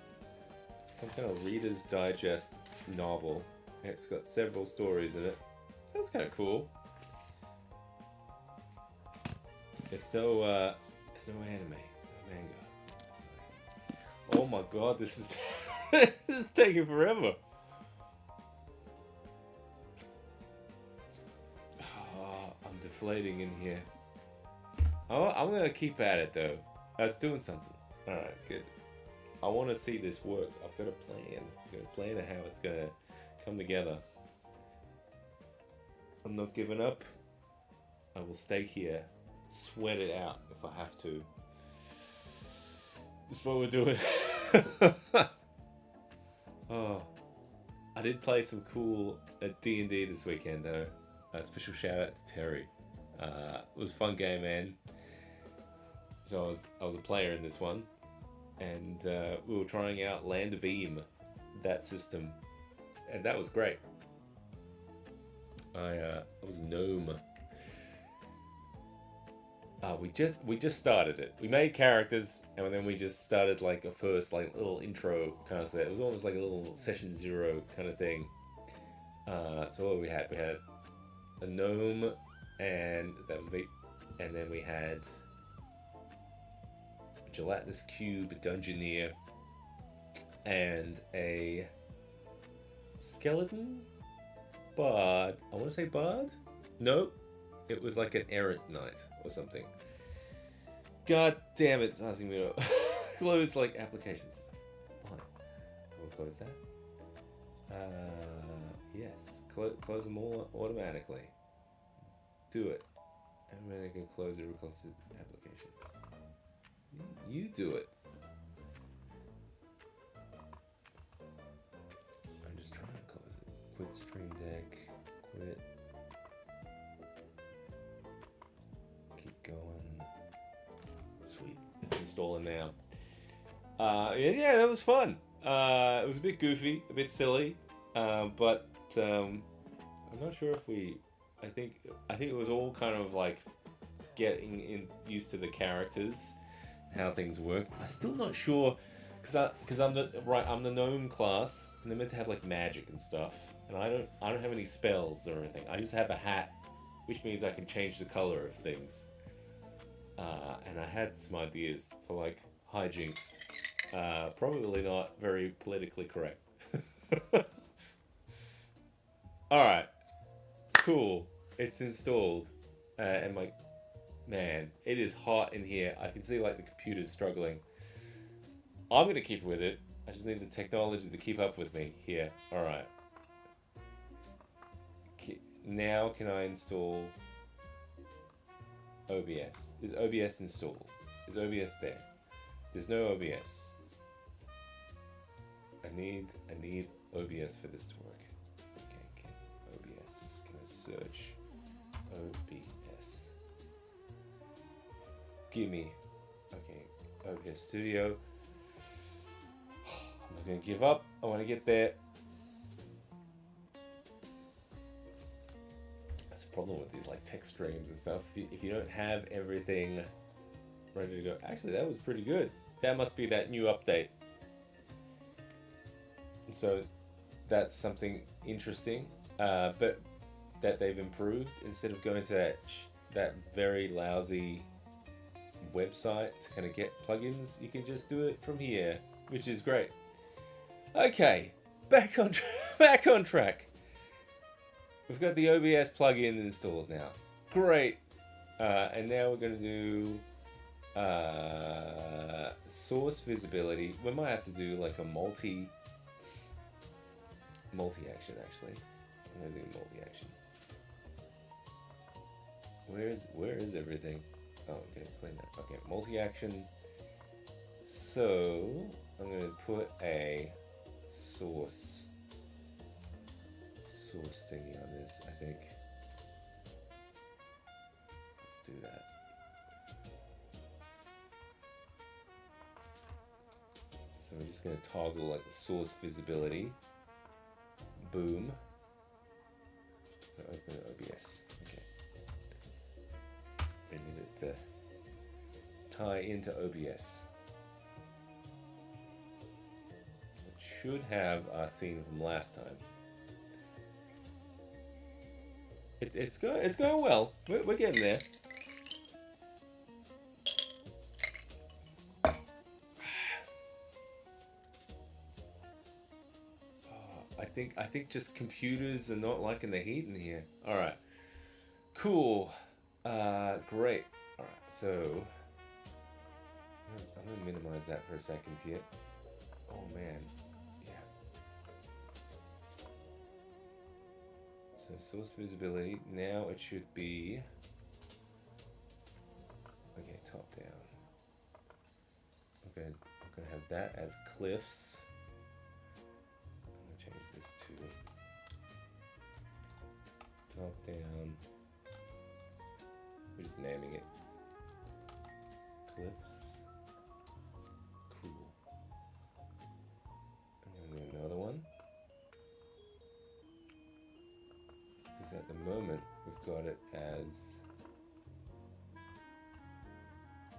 some kind of Reader's Digest novel. It's got several stories in it. That's kind of cool. It's no anime. It's no manga. Oh my god, this is this is taking forever. I'm deflating in here. Oh, I'm gonna keep at it though. That's doing something. Alright, good. I want to see this work. I've got a plan. I've got a plan of how it's gonna come together. I'm not giving up. I will stay here, sweat it out if I have to. This is what we're doing. Oh, I did play some cool D&D this weekend though. A special shout out to Terry. It was a fun game, man. So I was a player in this one, and we were trying out Land of Eam, that system, and that was great. I was a gnome. We just started it. We made characters, and then we just started like a first like little intro kind of set. It was almost like a little session 0 kind of thing. So what we had a gnome, and that was me, and then we had a gelatinous cube, a dungeoneer, and a skeleton bard. I want to say bard? No, it was like an errant knight or something. God damn it, it's asking me to close like applications. Fine. We'll close that. Yes. Close them all automatically. Do it. And then I can close the requested applications. You do it. I'm just trying to close it. Quit Stream Deck. Quit. Keep going. Sweet. It's installing now. Yeah, that was fun. It was a bit goofy, a bit silly, but I'm not sure if we. I think it was all kind of like getting used to the characters, how things work. I'm still not sure, because I'm the gnome class, and they're meant to have like magic and stuff, and I don't have any spells or anything. I just have a hat, which means I can change the color of things. And I had some ideas for like hijinks. Probably not very politically correct. Alright. Cool. It's installed. And like, man, it is hot in here. I can see like the computer's struggling. I'm gonna keep with it. I just need the technology to keep up with me here. Alright. Now can I install OBS? Is OBS installed? Is OBS there? There's no OBS. I need OBS for this to work. Okay. search OBS. Gimme. Okay, OBS Studio. I'm not gonna give up. I want to get there. That's the problem with these like tech streams and stuff. If you don't have everything ready to go. Actually, that was pretty good. That must be that new update. So that's something interesting, but that they've improved. Instead of going to that very lousy website to kind of get plugins, you can just do it from here, which is great. Okay, back on track. We've got the OBS plugin installed now. Great. And now we're going to do source visibility. We might have to do like a multi-action actually. I'm going to do multi-action. Where is everything? Oh, okay, clean that. Okay, multi-action. So I'm going to put a source thingy on this, I think. Let's do that. So we're just going to toggle like the source visibility. Boom. Open OBS. Okay. We need it to tie into OBS. It should have our scene from last time. It's going well. We're getting there. I think just computers are not liking the heat in here. All right, cool, great. All right, so I'm gonna minimize that for a second here. Oh man, yeah. So source visibility, now it should be, okay, top down. I'm gonna have that as cliffs. I'm gonna change this to top down. We're just naming it cliffs. Cool. I'm gonna do another one. Because at the moment we've got it as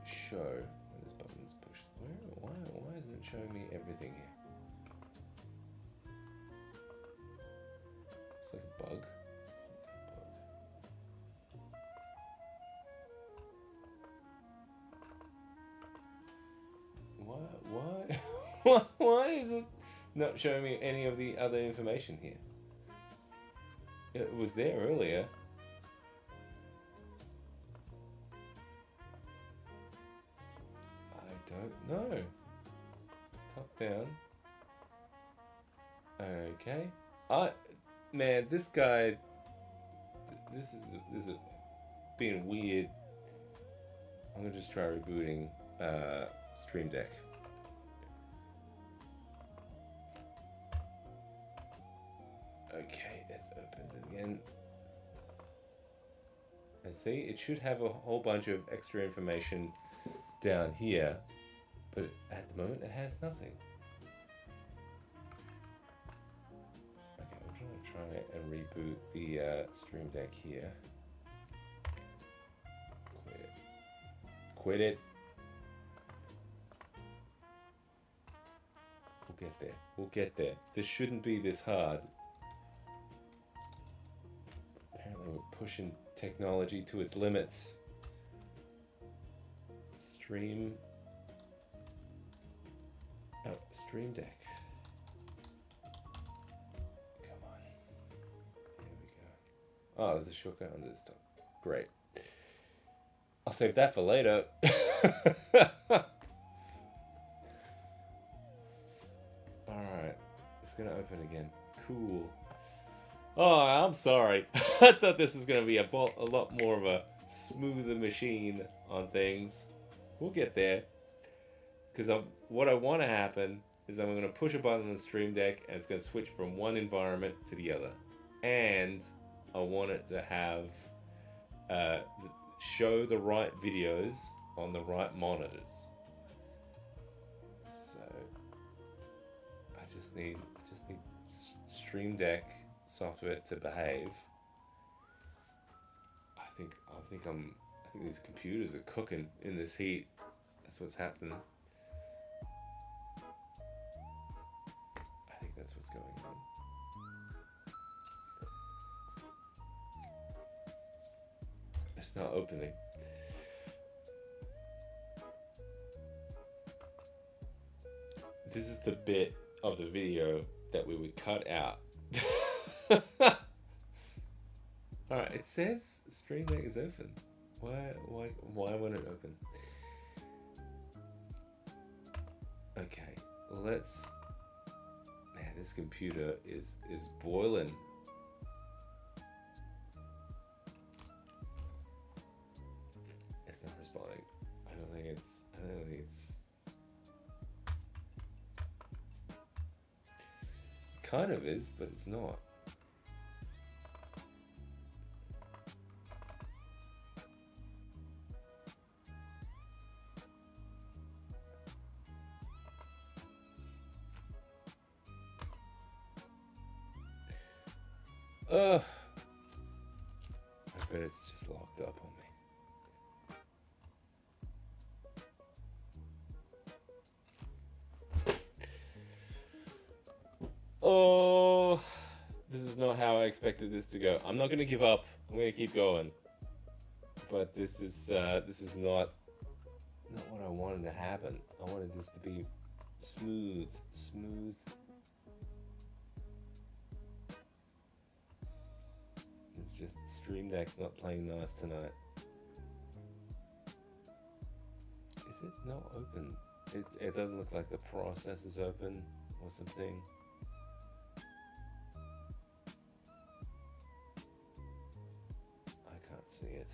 show when this button is pushed. Why isn't it showing me everything here? It's like a bug. Why is it not showing me any of the other information here? It was there earlier. I don't know. Top down. Okay. Man, this guy. This is being weird. I'm gonna just try rebooting Stream Deck. Okay, let's open it again. And see, it should have a whole bunch of extra information down here, but at the moment it has nothing. Okay, I'm going to try and reboot the Stream Deck here. Quit it. Quit it. We'll get there. We'll get there. This shouldn't be this hard. Apparently we're pushing technology to its limits. Stream Deck. Come on. Here we go. Oh, there's a shortcut on this top. Great. I'll save that for later. Alright. It's gonna open again. Cool. Oh, I'm sorry. I thought this was going to be a lot more of a smoother machine on things. We'll get there. Because what I want to happen is I'm going to push a button on the Stream Deck and it's going to switch from one environment to the other. And I want it to have show the right videos on the right monitors. So I just need Stream Deck software to behave. I think these computers are cooking in this heat. That's what's happening. I think that's what's going on. It's not opening. This is the bit of the video that we would cut out. Alright, it says Stream Deck is open. Why won't it open? Okay, let's... Man, this computer is boiling. It's not responding. I don't think it's... Kind of is, but it's not. I bet it's just locked up on me. Oh, this is not how I expected this to go. I'm not going to give up. I'm going to keep going. But this is not what I wanted to happen. I wanted this to be smooth. It's just Stream Deck's not playing nice tonight. Is it not open? It doesn't look like the process is open or something. I can't see it.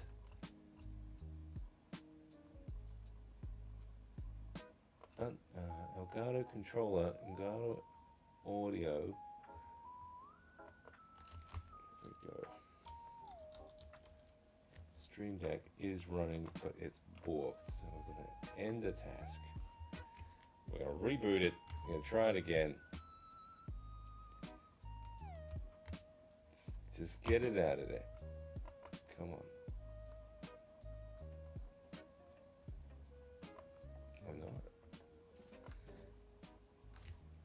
Elgato controller, Elgato audio. There we go. Stream Deck is running, but it's borked. So we're going to end the task. We're going to reboot it. We're going to try it again. Just get it out of there. Come on. Or not.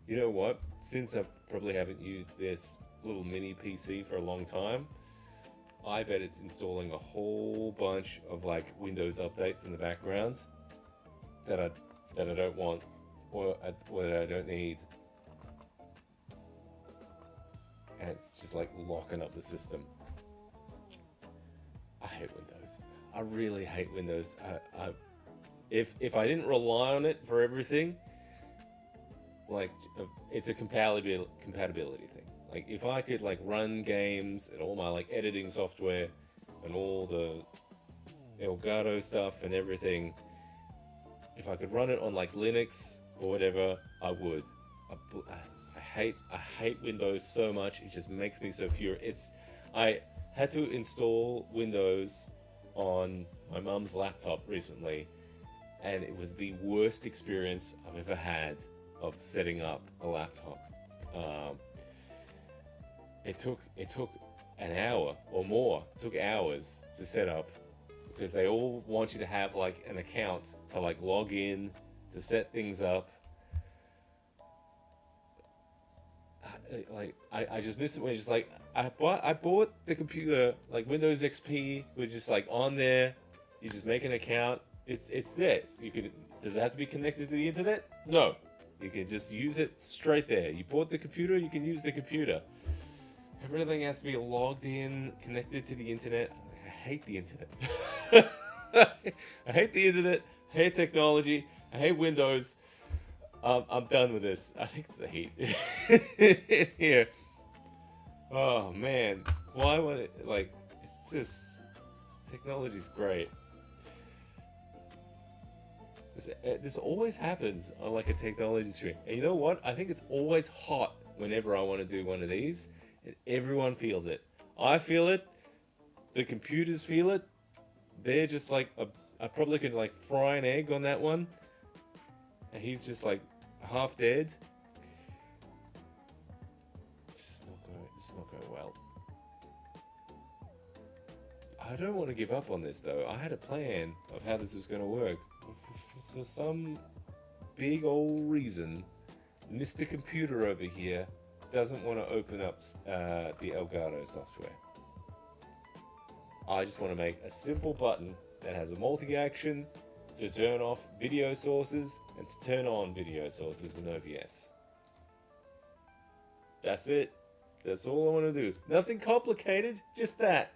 You know what? Since I probably haven't used this little mini PC for a long time, I bet it's installing a whole bunch of like Windows updates in the background that I don't want or that I don't need, and it's just like locking up the system. I hate Windows. I really hate Windows. If I didn't rely on it for everything, like it's a compatibility thing. Like if I could like run games and all my like editing software and all the Elgato stuff and everything, if I could run it on like Linux or whatever, I would. I hate Windows so much. It just makes me so furious. I had to install Windows on my mum's laptop recently, and it was the worst experience I've ever had of setting up a laptop. It took an hour or more. It took hours to set up because they all want you to have like an account to like log in to set things up. I just miss it when it's just like I bought the computer, like Windows XP was just like on there. You just make an account. It's there. Does it have to be connected to the internet? No. You can just use it straight there. You bought the computer, you can use the computer. Everything has to be logged in, connected to the internet. I hate the internet. I hate the internet. I hate technology. I hate Windows. I'm done with this. I think it's the heat here. Oh man, why would it like? It's just technology's great. This always happens on like a technology stream. And you know what? I think it's always hot whenever I want to do one of these. And everyone feels it. I feel it. The computers feel it. They're just like I probably could like fry an egg on that one, and he's just like half dead. This is not going well. I don't want to give up on this though. I had a plan of how this was going to work. For some big old reason, Mr. Computer over here doesn't want to open up the Elgato software. I just want to make a simple button that has a multi-action to turn off video sources and to turn on video sources in OBS. That's it. That's all I want to do. Nothing complicated, just that.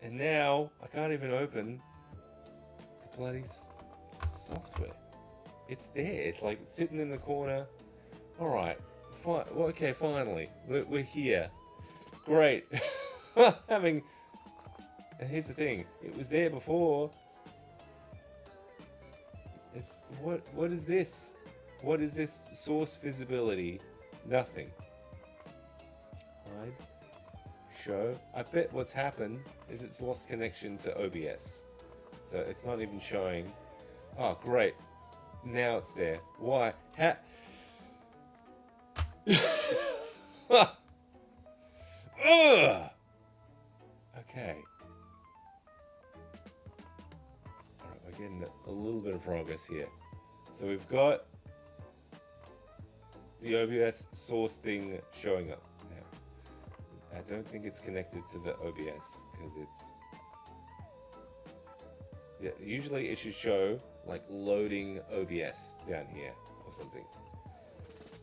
And now I can't even open the bloody software. It's there. It's like sitting in the corner. All right. Okay, finally. We're here. Great. And here's the thing. It was there before. What is this? What is this? Source visibility. Nothing. Hide. Show. I bet what's happened is it's lost connection to OBS. So it's not even showing. Oh, great. Now it's there. Why? Ugh! Okay. Alright, we're getting a little bit of progress here. So we've got the OBS source thing showing up now. I don't think it's connected to the OBS because it's... Yeah, usually it should show like loading OBS down here or something.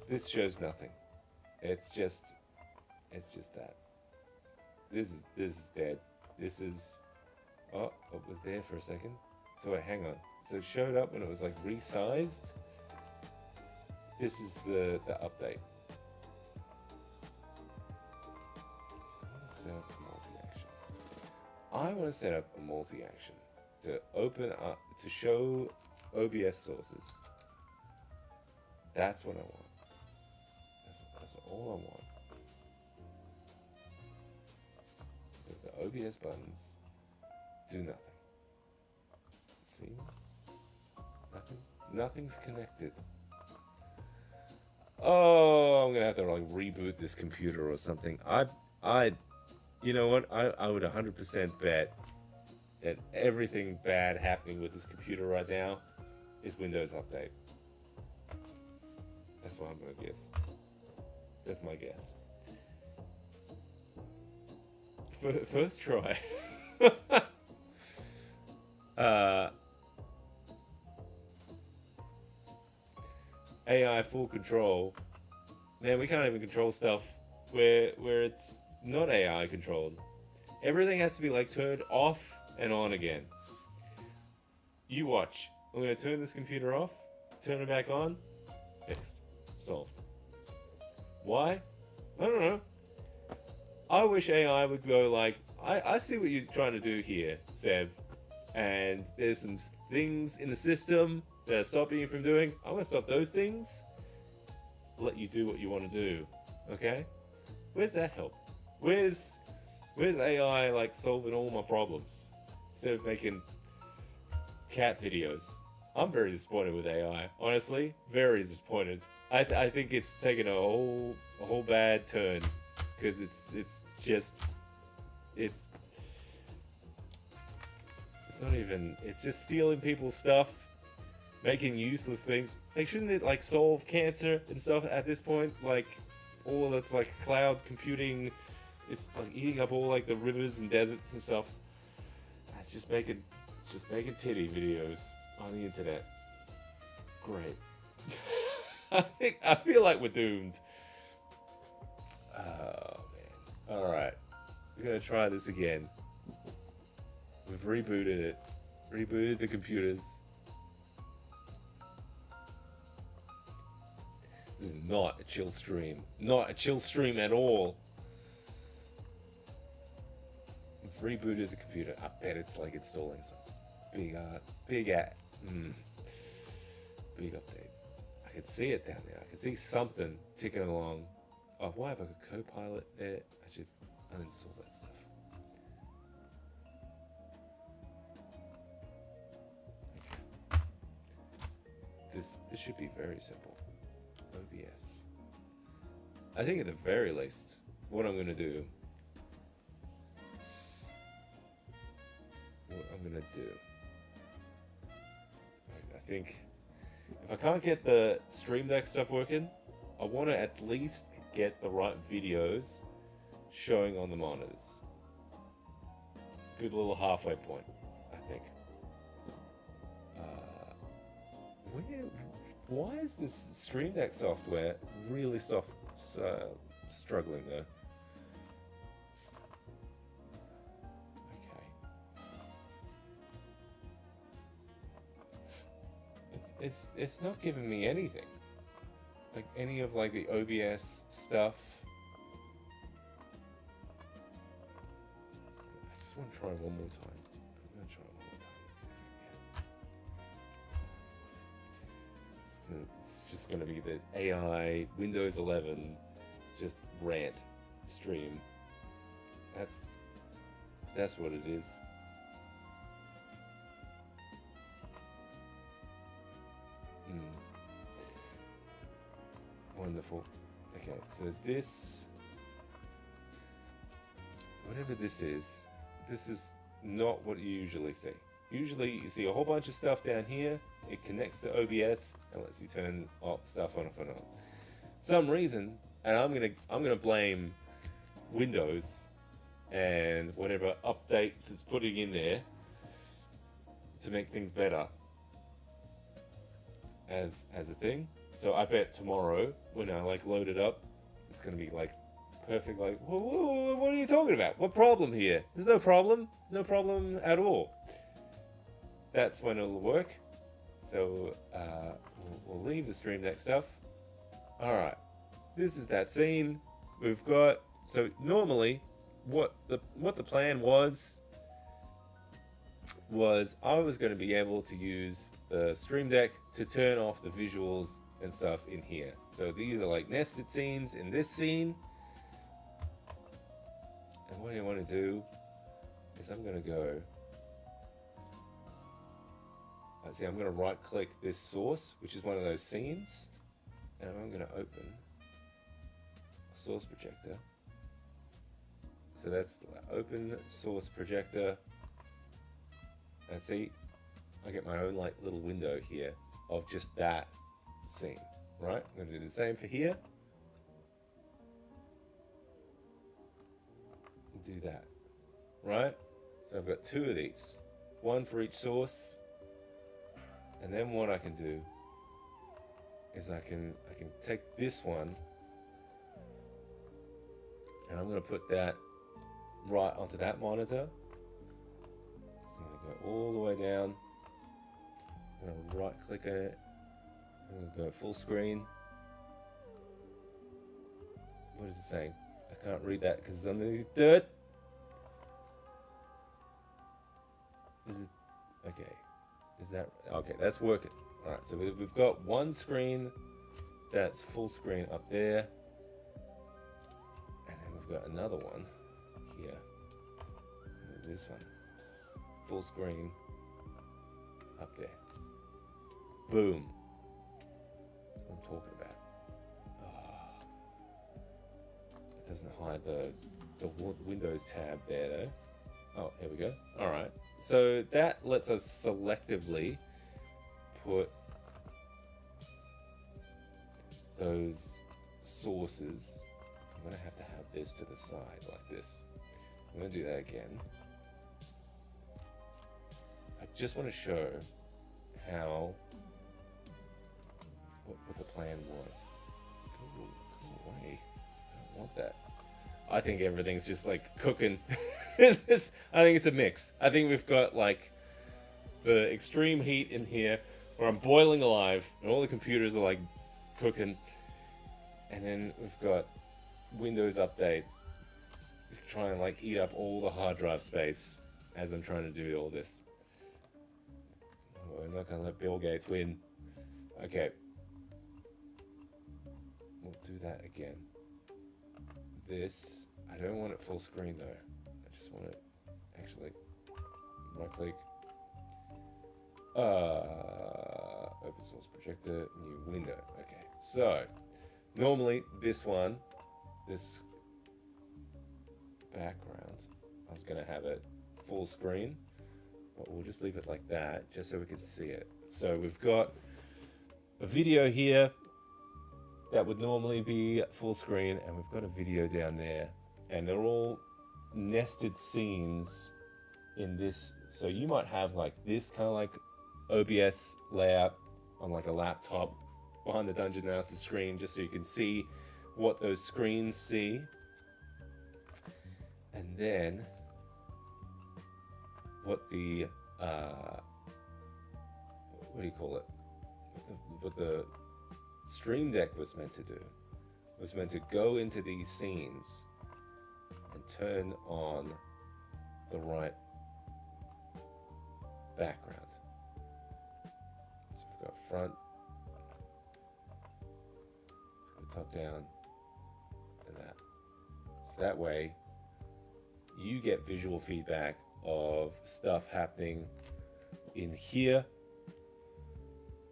This shows nothing. It's just that. This is dead. This is... Oh, it was there for a second. So wait, hang on. So it showed up when it was like resized. This is the update. I want to set up a multi-action to open up, to show OBS sources. That's what I want. That's all I want. The OBS buttons do nothing. See? Nothing? Nothing's connected. Oh, I'm gonna have to like reboot this computer or something. You know what? I would 100% bet that everything bad happening with this computer right now is Windows Update. That's what I'm gonna guess. That's my guess. First try. AI full control. Man, we can't even control stuff where it's not AI controlled. Everything has to be like turned off and on again. You watch. I'm gonna turn this computer off, turn it back on, fixed. Solved. Why? I don't know. I wish AI would go like, I see what you're trying to do here, Seb. And there's some things in the system that are stopping you from doing. I'm gonna stop those things. Let you do what you want to do. Okay? Where's that help? Where's AI like solving all my problems instead of making cat videos? I'm very disappointed with AI. Honestly, very disappointed. I think it's taken a whole bad turn because it's not even, it's just stealing people's stuff, making useless things. Like, shouldn't it like solve cancer and stuff at this point? Like all that's like cloud computing, it's like eating up all like the rivers and deserts and stuff. It's just making titty videos on the internet. Great. I feel like we're doomed. Oh man. Alright. We're gonna try this again. We've rebooted it. Rebooted the computers. This is not a chill stream. Not a chill stream at all. We've rebooted the computer. I bet it's like installing some big update. I can see it down there. I can see something ticking along. Oh, why have I got Copilot there? I should uninstall that stuff. Okay. This should be very simple. OBS. I think at the very least, what I'm gonna do. I think if I can't get the Stream Deck stuff working, I want to at least get the right videos showing on the monitors. Good little halfway point, I think. Why is this Stream Deck software really struggling though? Okay. It's not giving me anything. Like any of like the OBS stuff. I just want to try one more time. I'm gonna try one more time. See if we can. It's just gonna be the AI Windows 11 just rant stream. That's what it is. Wonderful. Okay, so this, whatever this is not what you usually see. Usually you see a whole bunch of stuff down here, it connects to OBS and lets you turn stuff on and on. Some reason, and I'm gonna blame Windows and whatever updates it's putting in there to make things better as a thing. So I bet tomorrow when I like load it up, it's gonna be like perfect. Like, what are you talking about? What problem here? There's no problem at all. That's when it'll work. So we'll leave the Stream Deck stuff. All right, this is that scene we've got. So normally, what the plan was I was going to be able to use the Stream Deck to turn off the visuals and stuff in here. So these are like nested scenes in this scene. And what I want to do is I'm going to go. See, I'm going to right click this source, which is one of those scenes, and I'm going to open a source projector. So that's the open source projector. And see, I get my own like little window here of just that scene, right? I'm going to do the same for here. Do that, right? So I've got two of these, one for each source. And then what I can do is I can take this one and I'm going to put that right onto that monitor. So I'm going to go all the way down. I'm going to right click on it. I'm going to go full screen. What is it saying? I can't read that because it's underneath dirt. Is it okay? Is that okay? That's working. All right. So we've got one screen that's full screen up there, and then we've got another one here. And this one, full screen up there. Boom. That's what I'm talking about. It doesn't hide the Windows tab there though. Oh, here we go. All right. So that lets us selectively put those sources. I'm going to have this to the side like this. I'm going to do that again. I just want to show how, what the plan was. Go away. I don't want that. I think everything's just like cooking. I think it's a mix. I think we've got like the extreme heat in here where I'm boiling alive and all the computers are like cooking. And then we've got Windows Update trying to like eat up all the hard drive space as I'm trying to do all this. We're not going to let Bill Gates win. Okay. We'll do that again. this. I don't want it full screen though. I just want it actually right click. Open source projector, new window. Okay, so normally this background, I was gonna have it full screen, but we'll just leave it like that just so we can see it. So we've got a video here that would normally be full screen, and we've got a video down there, and they're all nested scenes in this. So you might have like this kind of like OBS layout on like a laptop behind the dungeon analysis screen, just so you can see what those screens see. And then what the what do you call it? What the Stream Deck was meant to do was meant to go into these scenes and turn on the right background. So we've got front, top down, and that. So that way you get visual feedback of stuff happening in here,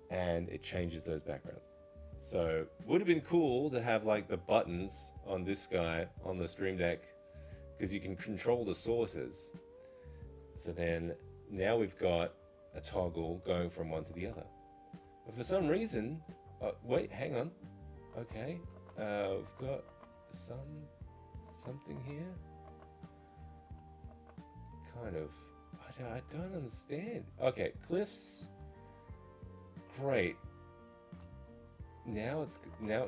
and it changes those backgrounds. So would have been cool to have like the buttons on this guy on the Stream Deck, because you can control the sources. So then now we've got a toggle going from one to the other. But for some reason, wait, hang on. Okay, we've got something here. Kind of. I don't understand. Okay, cliffs. Great. Now it's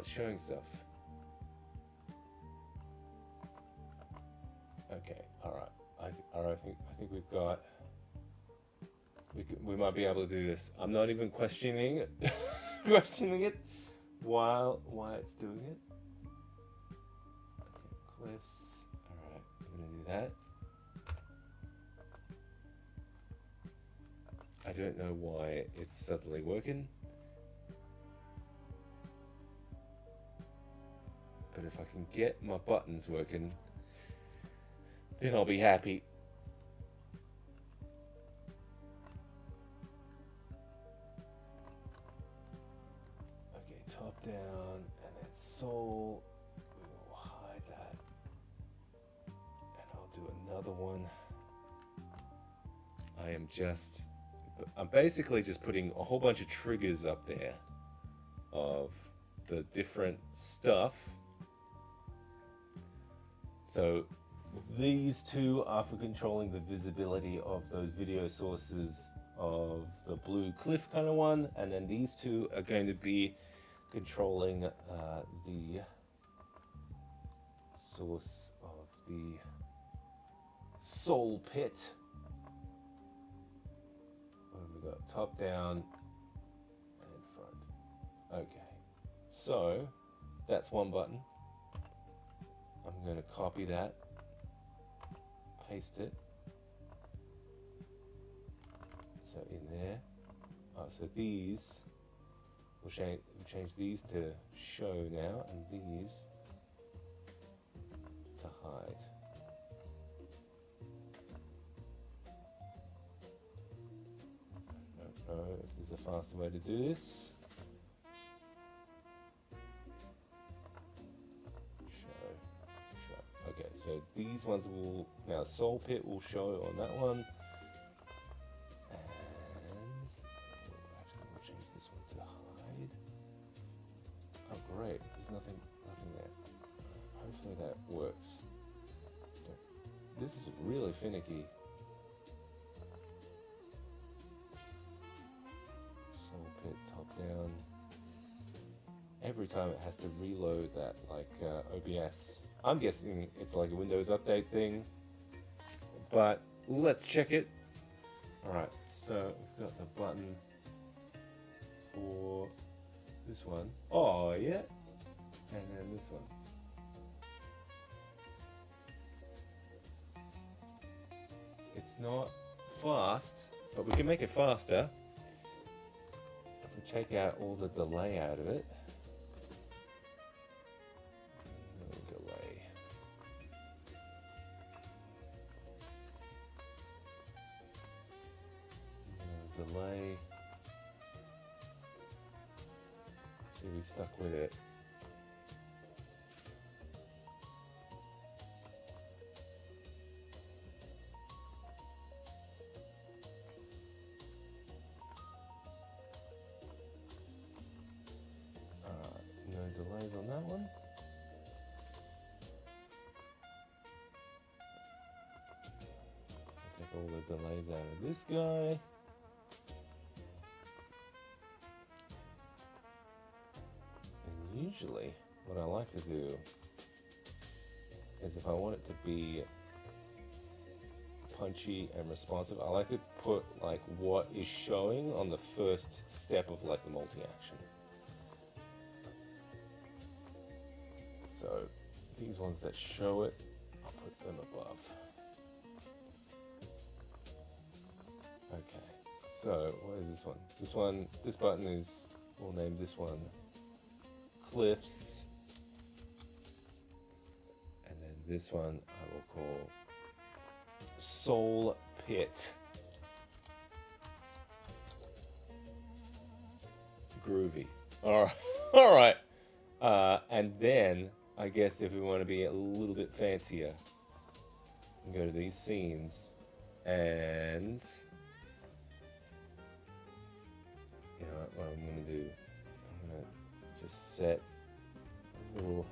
showing stuff. Okay, all right. I think we've got. We might be able to do this. I'm not even questioning it. Questioning it while it's doing it. Okay, cliffs. All right, I'm gonna do that. I don't know why it's suddenly working. But if I can get my buttons working, then I'll be happy. Okay, top down, and then soul. We will hide that. And I'll do another one. I'm basically just putting a whole bunch of triggers up there of the different stuff. So these two are for controlling the visibility of those video sources of the blue cliff kind of one, and then these two are going to be controlling the source of the soul pit. We got top down and front. Okay, so that's one button. I'm going to copy that, paste it. So in there. So these we'll change these to show now, and these to hide. I don't know if there's a faster way to do this. Show. Okay, so these ones will now soul pit will show on that one. And actually we'll change this one to hide. Oh great, there's nothing there. Hopefully that works. This is really finicky. Soul pit top down. Every time it has to reload that, like OBS. I'm guessing it's like a Windows update thing, but let's check it. Alright, so we've got the button for this one. Oh yeah, and then this one. It's not fast, but we can make it faster if we take out all the delay out of it. No delay. delay. See, we stuck with it. No delays on that one. Take all the delays out of this guy. And usually what I like to do is if I want it to be punchy and responsive, I like to put like what is showing on the first step of like the multi-action. So these ones that show it, I'll put them above. Okay, so what is this one? This button is, we'll name this one Cliffs. And then this one I will call Soul Pit. Groovy. Alright. Alright. And then, I guess if we want to be a little bit fancier, we can go to these scenes and you know what I'm going to do? I'm going to just set a little,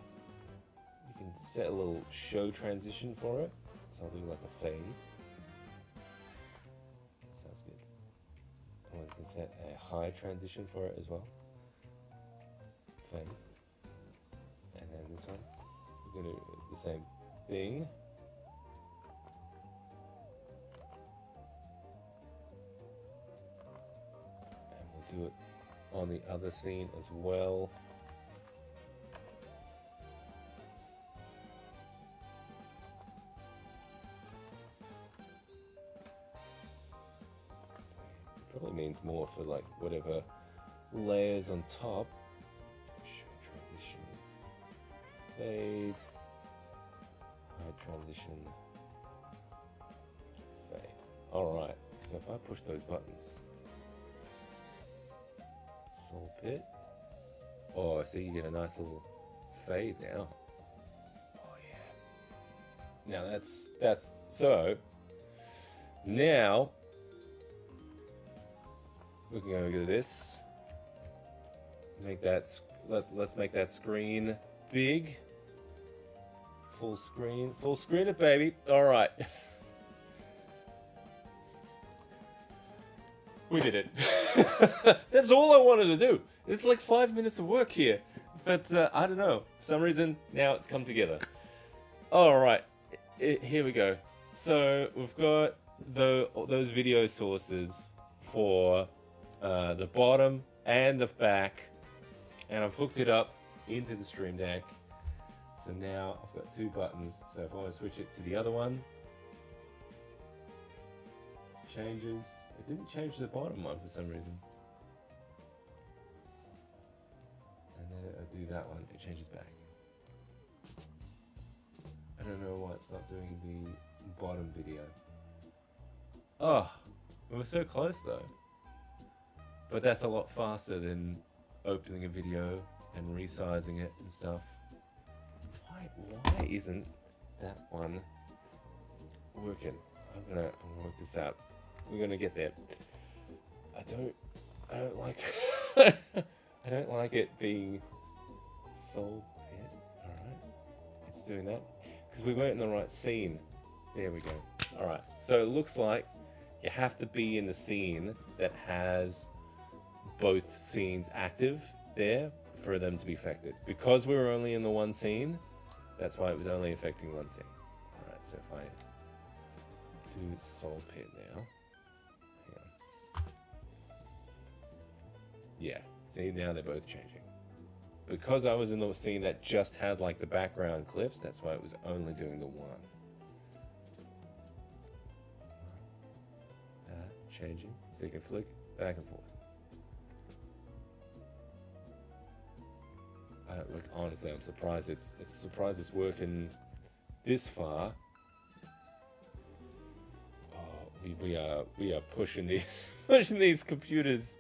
you can set a little show transition for it. So I'll do like a fade. Sounds good. And we can set a high transition for it as well. Fade. And then this one, we're going to do the same thing. And we'll do it on the other scene as well. Probably means more for like whatever layers on top. Show transition, fade, high transition, fade. Alright, so if I push those buttons, Soul Pit. Oh, see, you get a nice little fade now. Oh yeah. Now that's so. Now we can go to this. Make that. Let's make that screen big. Full screen. Full screen it, baby. All right. We did it. That's all I wanted to do. It's like 5 minutes of work here. But I don't know. For some reason, now it's come together. All right. Here we go. So we've got those video sources for the bottom and the back. And I've hooked it up into the Stream Deck. So now I've got two buttons. So if I want to switch it to the other one, changes. It didn't change the bottom one for some reason. And then I do that one, it changes back. I don't know why it's not doing the bottom video. Oh, we were so close though. But that's a lot faster than opening a video and resizing it and stuff. Why isn't that one working? I'm gonna work this out. We're gonna get there. I don't like I don't like it being Soul Pit. Alright. It's doing that. Because we weren't in the right scene. There we go. Alright. So it looks like you have to be in the scene that has both scenes active there for them to be affected. Because we were only in the one scene, that's why it was only affecting one scene. Alright, so if I do Soul Pit now. Yeah, see, now they're both changing. Because I was in the scene that just had like the background cliffs, that's why it was only doing the one. Changing, so you can flick back and forth. Look, honestly, I'm surprised it's working this far. Oh, we are pushing the pushing these computers.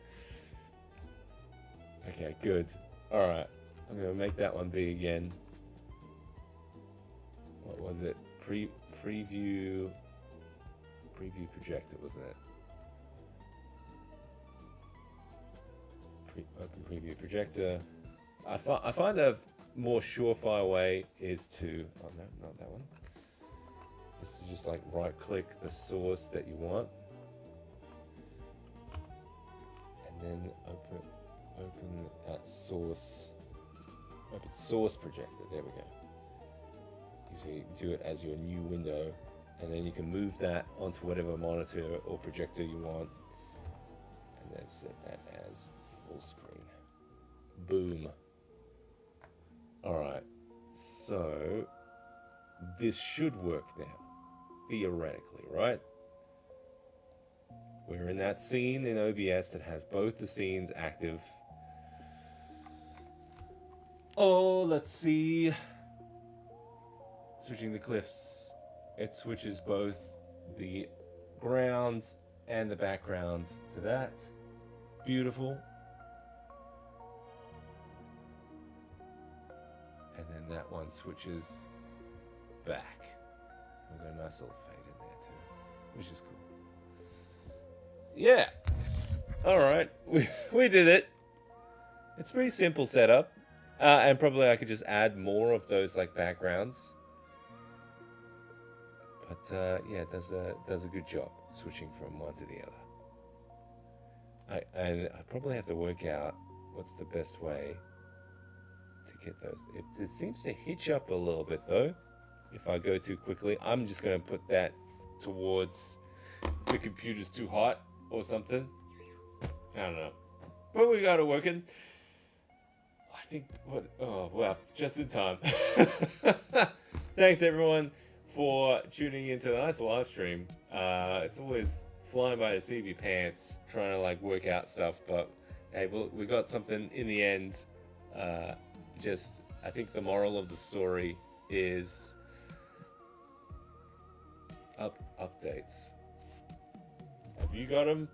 Okay, good. All right, I'm gonna make that one big again. What was it? Preview projector, wasn't it? Open preview projector. I find a more surefire way is to, oh no, not that one. Is to just like right click the source that you want, and then open that source. Open source projector. There we go. You do it as your new window, and then you can move that onto whatever monitor or projector you want, and then set that as full screen. Boom. Alright, so this should work now, theoretically, right? We're in that scene in OBS that has both the scenes active. Oh, let's see. Switching the cliffs. It switches both the ground and the background to that. Beautiful. And then that one switches back. We've got a nice little fade in there too, which is cool. Yeah. Alright, we did it. It's a pretty simple setup. And probably I could just add more of those like backgrounds. But yeah, it does a good job switching from one to the other. And I probably have to work out what's the best way to get those. It seems to hitch up a little bit though. If I go too quickly, I'm just going to put that towards the computer's too hot or something. I don't know. But we got it working. I think, oh, wow, just in time. Thanks everyone for tuning into a nice live stream. It's always flying by the seat of your pants trying to like work out stuff, but hey, we got something in the end. I think the moral of the story is updates. Have you got them?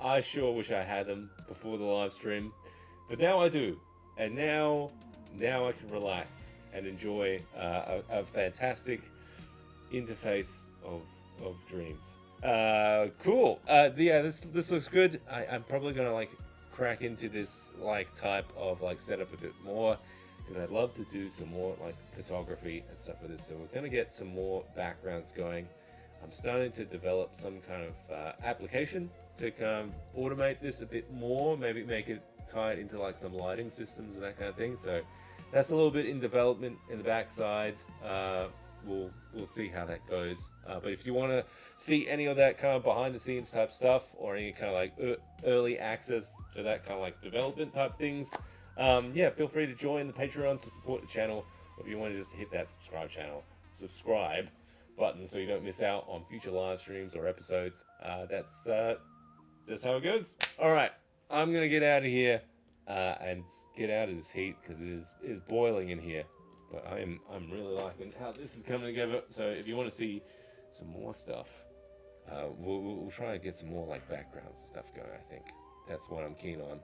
I sure wish I had them before the live stream, but now I do. And now I can relax and enjoy a fantastic interface of dreams. Cool. Yeah, this looks good. I'm probably gonna like crack into this like type of like setup a bit more because I'd love to do some more like photography and stuff with this. So we're gonna get some more backgrounds going. I'm starting to develop some kind of application to kind of automate this a bit more. Maybe make it tie it into like some lighting systems and that kind of thing. So that's a little bit in development in the backside. We'll see how that goes. But if you want to see any of that kind of behind the scenes type stuff or any kind of like early access to that kind of like development type things, yeah, feel free to join the Patreon, support the channel. Or if you want to just hit that subscribe button so you don't miss out on future live streams or episodes. That's how it goes. All right. I'm gonna get out of here and get out of this heat because it is boiling in here. But I'm really liking how this is coming together. So if you want to see some more stuff, we'll try and get some more like backgrounds and stuff going. I think that's what I'm keen on.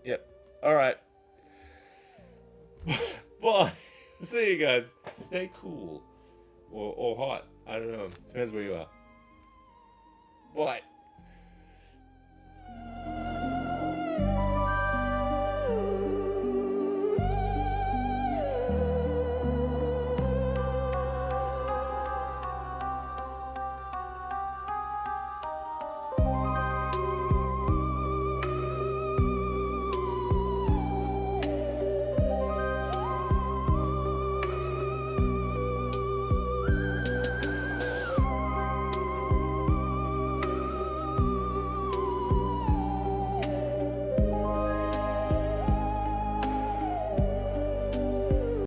Yep. All right. Bye. See you guys. Stay cool or hot. I don't know. Depends where you are. Bye.